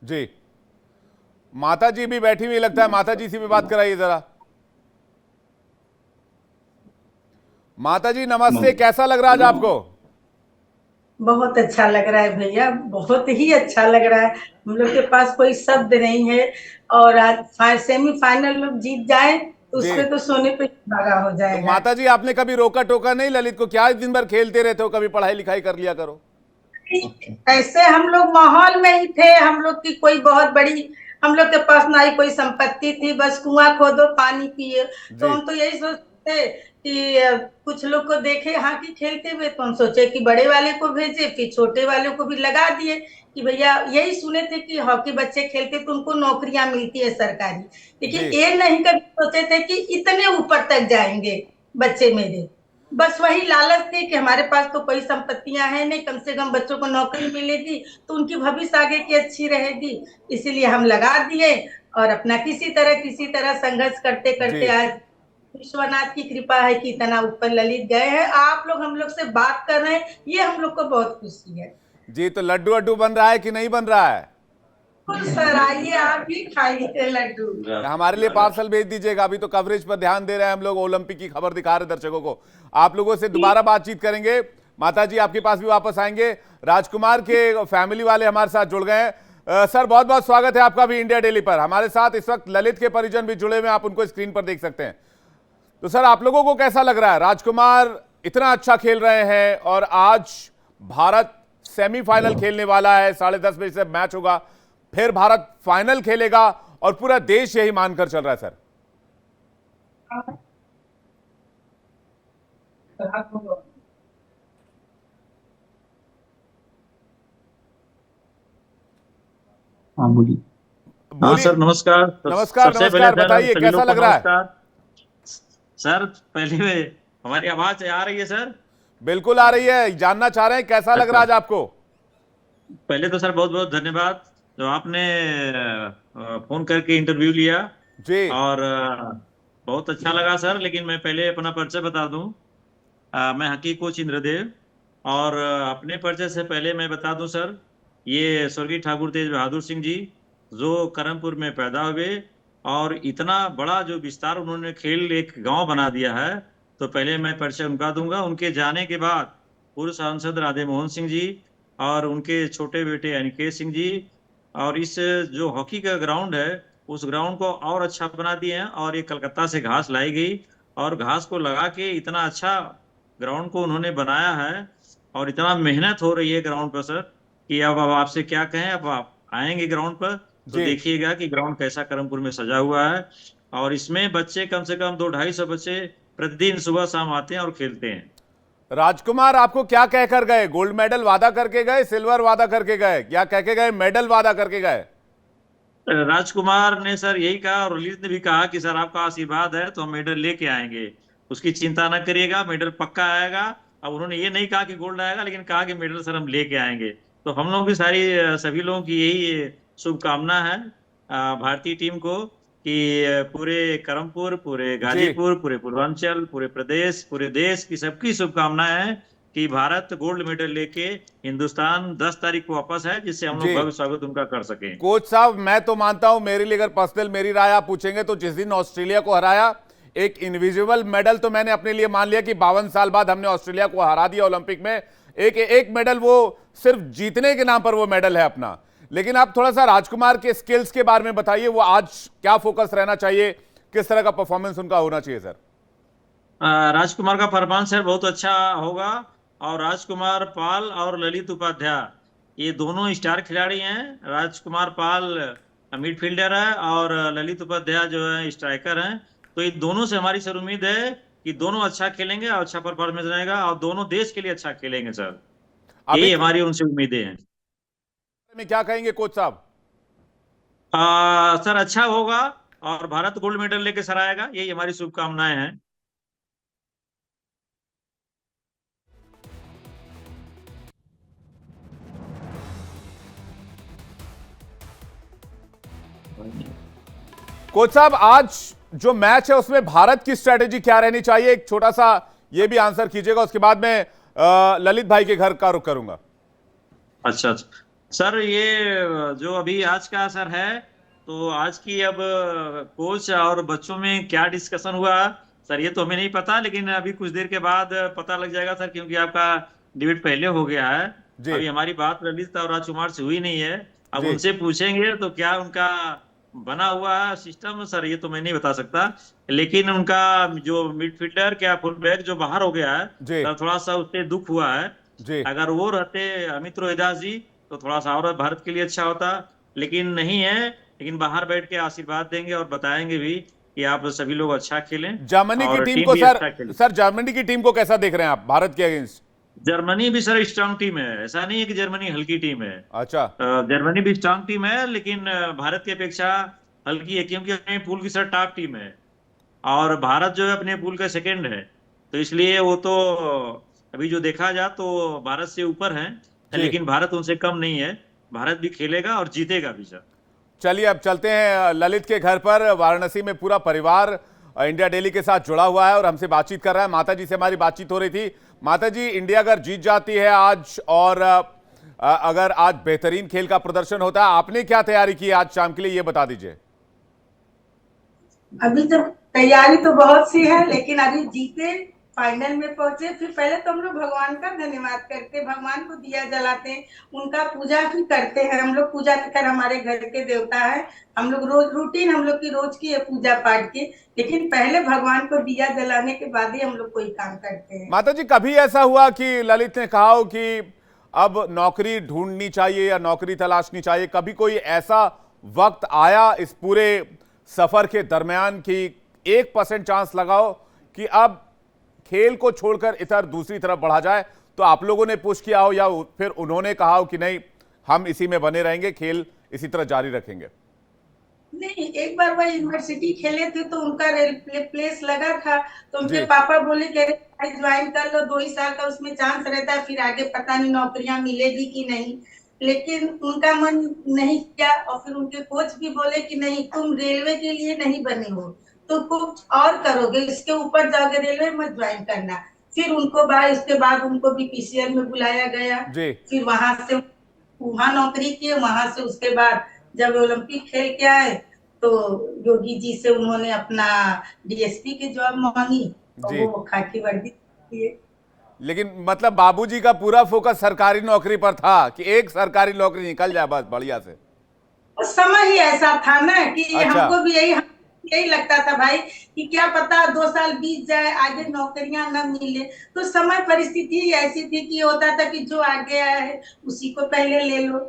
A: जी, माता जी भी बैठी हुई लगता है, माता जी से भी बात कराइए जरा। माता जी नमस्ते, कैसा लग रहा है आज आपको?
J: बहुत अच्छा लग रहा है भैया, बहुत ही अच्छा लग रहा है। हम लोग के पास कोई शब्द नहीं है और आज सेमीफाइनल में जीत जाए तो उससे तो सोने पे धागा हो जाएगा।
A: तो माता जी आपने कभी रोका टोका नहीं ललित को? क्या दिन भर खेलते रहते हो, कभी पढ़ाई लिखाई कर लिया करो।
J: ऐसे हम लोग माहौल में ही थे, हम लोग की कोई बहुत बड़ी, हम लोग के पास ना ही कोई संपत्ति थी, बस कुआं खोदो पानी पिए। तो हम तो यही सोचते कि कुछ लोग को देखे हॉकी खेलते हुए तो हम सोचे कि बड़े वाले को भेजे, फिर छोटे वाले को भी लगा दिए कि भैया, यही सुने थे कि हॉकी बच्चे खेलते तो उनको नौकरियां मिलती है सरकारी, लेकिन ये नहीं कभी सोचे थे कि इतने ऊपर तक जाएंगे बच्चे मेरे। बस वही लालच थी कि हमारे पास तो कोई संपत्तियां हैं नहीं, कम से कम बच्चों को नौकरी मिलेगी तो उनकी भविष्य आगे की अच्छी रहेगी, इसीलिए हम लगा दिए और अपना किसी तरह संघर्ष करते करते आज विश्वनाथ की कृपा है कि इतना ऊपर ललित गए हैं। आप लोग हम लोग से बात कर रहे हैं, ये हम लोग को बहुत खुशी है
A: जी। तो लड्डू वड्डू बन रहा है कि नहीं बन रहा है?
J: सर, आइए आप भी खाइए लड्डू।
A: हमारे लिए पार्सल भेज दीजिएगा। अभी तो कवरेज पर ध्यान दे रहे हैं हम लोग, ओलंपिक की खबर दिखा रहे दर्शकों को। आप लोगों से दोबारा बातचीत करेंगे। माता जी आपके पास भी वापस आएंगे। राजकुमार के फैमिली वाले हमारे साथ जुड़ गए हैं। सर, बहुत बहुत स्वागत है आपका भी इंडिया डेली पर। हमारे साथ इस वक्त ललित के परिजन भी जुड़े हुए हैं, आप उनको स्क्रीन पर देख सकते हैं। तो सर, आप लोगों को कैसा लग रहा है? राजकुमार इतना अच्छा खेल रहे हैं और आज भारत सेमीफाइनल खेलने वाला है। 10:30 बजे से मैच होगा, फिर भारत फाइनल खेलेगा और पूरा देश यही मानकर चल रहा है। सर,
I: हाँ बोलिए। हाँ सर, नमस्कार।
A: नमस्कार नमस्कार, बताइए कैसा लग रहा है?
I: सर, पहले में हमारी आवाज आ रही है सर?
A: बिल्कुल आ रही है। जानना चाह रहे हैं कैसा लग रहा है आज आपको?
I: पहले तो सर बहुत बहुत धन्यवाद जो आपने फोन करके इंटरव्यू लिया
A: जी, और
I: बहुत अच्छा लगा सर। लेकिन मैं पहले अपना परिचय बता दूं। मैं हॉकी कोच इंद्रदेव, और अपने परिचय से पहले मैं बता दूं सर, ये स्वर्गीय ठाकुर तेज बहादुर सिंह जी जो करमपुर में पैदा हुए और इतना बड़ा जो विस्तार उन्होंने खेल एक गांव बना दिया है, तो पहले मैं परिचय उनका दूंगा। उनके जाने के बाद पूर्व सांसद राधे मोहन सिंह जी और उनके छोटे बेटे अनिकेत सिंह जी, और इस जो हॉकी का ग्राउंड है उस ग्राउंड को और अच्छा बना दिए हैं। और ये कलकत्ता से घास लाई गई और घास को लगा के इतना अच्छा ग्राउंड को उन्होंने बनाया है। और इतना मेहनत हो रही है ग्राउंड पर सर कि अब आपसे क्या कहें। अब आप आएंगे ग्राउंड पर तो देखिएगा कि ग्राउंड कैसा करमपुर में सजा हुआ है। और इसमें बच्चे कम से कम 200-250 बच्चे प्रतिदिन सुबह शाम आते हैं और खेलते हैं।
A: राजकुमार आपको क्या कहकर गए? गोल्ड मेडल वादा करके गए, सिल्वर वादा करके गए, क्या कह के गए, मेडल वादा करके गए?
I: राजकुमार ने सर यही कहा और ललित ने भी कहा कि सर आपका आशीर्वाद है तो हम मेडल लेके आएंगे, उसकी चिंता न करिएगा, मेडल पक्का आएगा। अब उन्होंने ये नहीं कहा कि गोल्ड आएगा, लेकिन कहा कि मेडल सर हम लेके आएंगे। तो हम लोग की सभी लोगों की यही शुभकामना है भारतीय टीम को कि पूरे करमपुर, पूरे गाजीपुर, पूरे पूर्वांचल, पूरे प्रदेश, पूरे देश की सबकी शुभकामनाएं है कि भारत गोल्ड मेडल लेके हिंदुस्तान 10 तारीख को वापस है, जिससे हम लोग भव्य स्वागत उनका कर सकें।
A: कोच साहब, मैं तो मानता हूं, मेरे लिए अगर पर्सनल मेरी राय आप पूछेंगे तो जिस दिन ऑस्ट्रेलिया को हराया, एक इनविजिबल मेडल तो मैंने अपने लिए मान लिया कि 52 साल बाद हमने ऑस्ट्रेलिया को हरा दिया ओलंपिक में। एक मेडल वो सिर्फ जीतने के नाम पर वो मेडल है अपना। लेकिन आप थोड़ा सा राजकुमार के स्किल्स के बारे में बताइए, वो आज क्या फोकस रहना चाहिए, किस तरह का परफॉर्मेंस उनका होना चाहिए सर?
I: राजकुमार का परफॉर्मेंस है बहुत अच्छा होगा, और राजकुमार पाल और ललित उपाध्याय ये दोनों स्टार खिलाड़ी हैं। राजकुमार पाल मिडफील्डर है और ललित उपाध्याय जो है स्ट्राइकर हैं। तो ये दोनों से हमारी सर उम्मीद है कि दोनों अच्छा खेलेंगे और अच्छा परफॉर्मेंस रहेगा और दोनों देश के लिए अच्छा खेलेंगे सर, यही हमारी उनसे उम्मीदें हैं।
A: में क्या कहेंगे कोच साहब?
I: सर अच्छा होगा और भारत गोल्ड मेडल लेके सर आएगा, यही हमारी शुभकामनाएं हैं।
A: कोच साहब, आज जो मैच है उसमें भारत की स्ट्रेटेजी क्या रहनी चाहिए? एक छोटा सा ये भी आंसर कीजिएगा, उसके बाद मैं ललित भाई के घर का रुख करूंगा।
I: अच्छा सर, ये जो अभी आज का सर है, तो आज की अब कोच और बच्चों में क्या डिस्कशन हुआ सर, ये तो हमें नहीं पता, लेकिन अभी कुछ देर के बाद पता लग जाएगा सर, क्योंकि आपका डिबेट पहले हो गया है। अभी हमारी बात ललित और राजकुमार से हुई नहीं है। अब उनसे पूछेंगे तो क्या उनका बना हुआ सिस्टम सर, ये तो मैं नहीं बता सकता, लेकिन उनका जो मिडफील्डर क्या फुल बैक जो बाहर हो गया है सर, थोड़ा सा उससे दुख हुआ है। अगर वो रहते अमित रोहिदास जी तो थोड़ा सा और भारत के लिए अच्छा होता, लेकिन नहीं है। लेकिन बाहर बैठ के आशीर्वाद देंगे और बताएंगे भी कि आप सभी लोग अच्छा खेलें।
A: जर्मनी की टीम को सर जर्मनी की टीम को कैसा देख रहे हैं आप भारत के अगेंस्ट?
I: जर्मनी भी सर स्ट्रांग टीम है, ऐसा नहीं है कि जर्मनी हल्की टीम है।
A: अच्छा,
I: जर्मनी भी स्ट्रांग टीम है, लेकिन भारत की अपेक्षा हल्की है, क्योंकि अपने पूल की सर टॉप टीम है और भारत जो है अपने पूल का सेकंड है। तो इसलिए वो तो अभी जो देखा जाए तो भारत से ऊपर है, लेकिन भारत उनसे कम नहीं है। भारत भी खेलेगा और जीतेगा भी सर।
A: चलिए अब चलते हैं ललित के घर पर। वाराणसी में पूरा परिवार इंडिया डेली के साथ जुड़ा हुआ है और हमसे बातचीत कर रहा है। माता जी से हमारी बातचीत हो रही थी। माता जी, इंडिया अगर जीत जाती है आज और अगर आज बेहतरीन खेल का प्रदर्शन होता है, आपने क्या तैयारी की आज शाम के लिए, ये बता दीजिए।
J: अभी तो तैयारी तो बहुत सी है, लेकिन अभी जीते, फाइनल में पहुंचे, फिर पहले तो हम लोग भगवान का धन्यवाद करते, भगवान को दिया जलाते, उनका पूजा भी करते हैं। हम लोग पूजा कर, हमारे घर के देवता है, हम लोग रोज रूटीन हम लोग की रोज की है पूजा पाठ की, लेकिन पहले भगवान को दिया जलाने के बाद ही हम लोग कोई काम करते हैं।
A: माता जी, कभी ऐसा हुआ कि ललित ने कहा हो कि अब नौकरी ढूंढनी चाहिए या नौकरी तलाशनी चाहिए? कभी कोई ऐसा वक्त आया इस पूरे सफर के दरमियान कि 1% चांस लगाओ कि अब खेल को छोड़कर इधर दूसरी तरफ बढ़ा जाए, तो आप लोगों ने पुश किया हो या फिर उन्होंने कहा हो कि नहीं हम इसी में बने रहेंगे, खेल इसी तरह जारी रखेंगे?
J: नहीं, एक बार वह यूनिवर्सिटी खेले थे तो उनका प्लेस लगा था, तो उनके पापा बोले कि ज्वाइन कर लो, 2 ही साल का उसमें चांस रहता है, फिर आगे पता नहीं नौकरियां मिलेगी कि नहीं, लेकिन उनका मन नहीं किया। और फिर उनके कोच भी बोले कि नहीं, तुम रेलवे के लिए नहीं बने हो तो कुछ और करोगे, इसके ऊपर जाओगे, रेलवे मत ज्वाइन करना। फिर उनको उसके बाद उनको बीपीसीएल में बुलाया गया, फिर वहां से वहां नौकरी किए, वहां से उसके बाद जब ओलंपिक खेल के आए तो योगी जी से उन्होंने अपना डीएसपी की जॉब मांगी और वो खाकी वर्दी दिए।
A: लेकिन मतलब बाबूजी का पूरा फोकस सरकारी नौकरी पर था कि एक सरकारी नौकरी निकल जाए बस बढ़िया से।
J: उस समय ही ऐसा था ना कि हमको भी यही लगता था भाई कि क्या पता 2 साल बीत जाए, आगे नौकरियां न मिले। तो समय परिस्थिति ऐसी थी कि होता था कि जो आगे आया है उसी को पहले ले लो,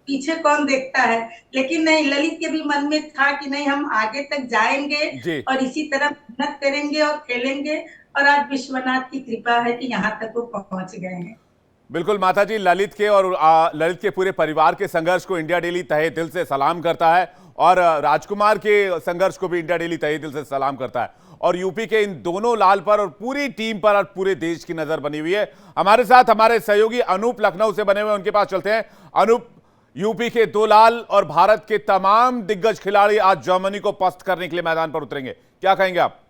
J: पीछे कौन देखता है। लेकिन नहीं, ललित के भी मन में था कि नहीं, हम आगे तक जाएंगे और इसी तरह मेहनत करेंगे और खेलेंगे और आज विश्वनाथ की कृपा है कि यहाँ तक वो पहुंच गए हैं।
A: बिल्कुल माता जी, ललित के और ललित के पूरे परिवार के संघर्ष को इंडिया डेली तहे दिल से सलाम करता है और राजकुमार के संघर्ष को भी इंडिया डेली तहे दिल से सलाम करता है। और यूपी के इन दोनों लाल पर और पूरी टीम पर और पूरे देश की नजर बनी हुई है। हमारे साथ हमारे सहयोगी अनूप लखनऊ से बने हुए, उनके पास चलते हैं। अनूप, यूपी के 2 लाल और भारत के तमाम दिग्गज खिलाड़ी आज जर्मनी को पस्त करने के लिए मैदान पर उतरेंगे, क्या कहेंगे आप?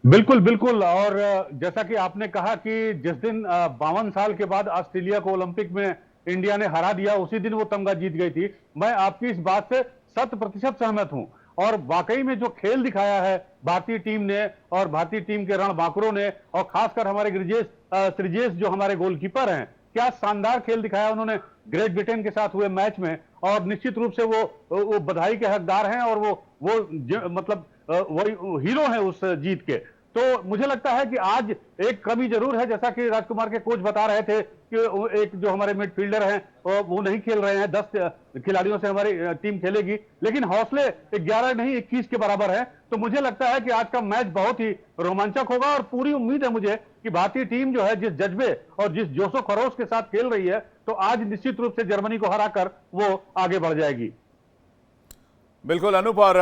K: बिल्कुल बिल्कुल, और जैसा कि आपने कहा कि जिस दिन 52 साल के बाद ऑस्ट्रेलिया को ओलंपिक में इंडिया ने हरा दिया, उसी दिन वो तमगा जीत गई थी। मैं आपकी इस बात से 100% सहमत हूं और वाकई में जो खेल दिखाया है भारतीय टीम ने और भारतीय टीम के रणबांकुरों ने, और खासकर हमारे श्रीजेश जो हमारे गोलकीपर हैं, क्या शानदार खेल दिखाया उन्होंने ग्रेट ब्रिटेन के साथ हुए मैच में। और निश्चित रूप से वो बधाई के हकदार हैं और वो मतलब वो हीरो हैं उस जीत के। तो मुझे लगता है कि आज एक कमी जरूर है, जैसा कि राजकुमार के कोच बता रहे थे कि एक जो हमारे मिडफील्डर हैं वो नहीं खेल रहे हैं। 10 खिलाड़ियों से हमारी टीम खेलेगी, लेकिन हौसले 11 नहीं 21 के बराबर है। तो मुझे लगता है कि आज का मैच बहुत ही रोमांचक होगा और पूरी उम्मीद है मुझे कि भारतीय टीम जो है जिस जज्बे और जिस जोशो खरोश के साथ खेल रही है, तो आज निश्चित रूप से जर्मनी को हराकर वो आगे बढ़ जाएगी।
A: बिल्कुल अनूप, और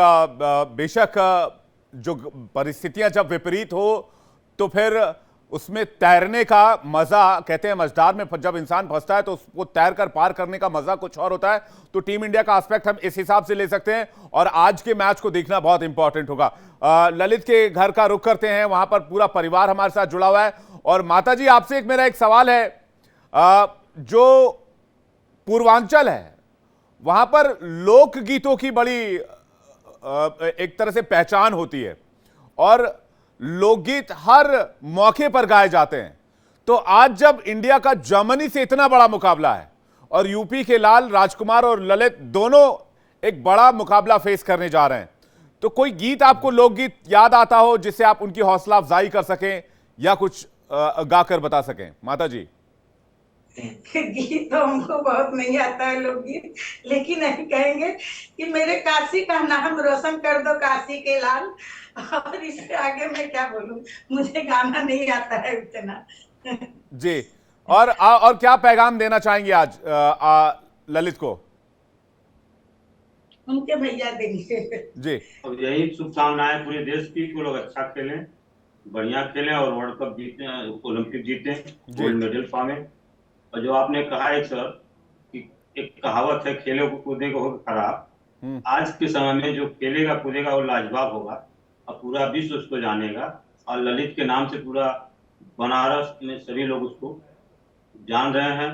A: बेशक जो परिस्थितियां जब विपरीत हो तो फिर उसमें तैरने का मजा, कहते हैं मझधार में जब इंसान फंसता है तो उसको तैर कर पार करने का मजा कुछ और होता है। तो टीम इंडिया का एस्पेक्ट हम इस हिसाब से ले सकते हैं और आज के मैच को देखना बहुत इंपॉर्टेंट होगा। ललित के घर का रुख करते हैं, वहां पर पूरा परिवार हमारे साथ जुड़ा हुआ है। और माता जी, आपसे मेरा एक सवाल है, जो पूर्वांचल है वहां पर लोकगीतों की बड़ी एक तरह से पहचान होती है और लोकगीत हर मौके पर गाए जाते हैं। तो आज जब इंडिया का जर्मनी से इतना बड़ा मुकाबला है और यूपी के लाल राजकुमार और ललित दोनों एक बड़ा मुकाबला फेस करने जा रहे हैं, तो कोई गीत आपको लोकगीत याद आता हो जिससे आप उनकी हौसला अफजाई कर सकें या कुछ गाकर बता सकें? माता जी।
J: गीत तो हमको बहुत नहीं आता है लोकगीत, लेकिन नहीं कहेंगे कि मेरे काशी का नाम रोशन कर दो काशी के लाल, और इससे आगे मैं क्या बोलूं, मुझे गाना नहीं आता है इतना।
A: जी, और क्या पैगाम देना चाहेंगे आज ललित को?
J: उनके भैया देंगे
A: जी।
L: अब यही शुभकामनाएं पूरे देश की, वो लोग अच्छा खेलें, बढ़िया खेलें और वर्ल्ड कप जीते, ओलंपिक जीते, गोल्ड मेडल पावे। और जो आपने कहा है सर कि एक कहावत है, खेले को कूदे को खराब। आज के समय में जो खेलेगा कूदेगा वो लाजवाब होगा और पूरा विश्व उसको जानेगा। और ललित के नाम से पूरा बनारस में सभी लोग उसको जान रहे हैं।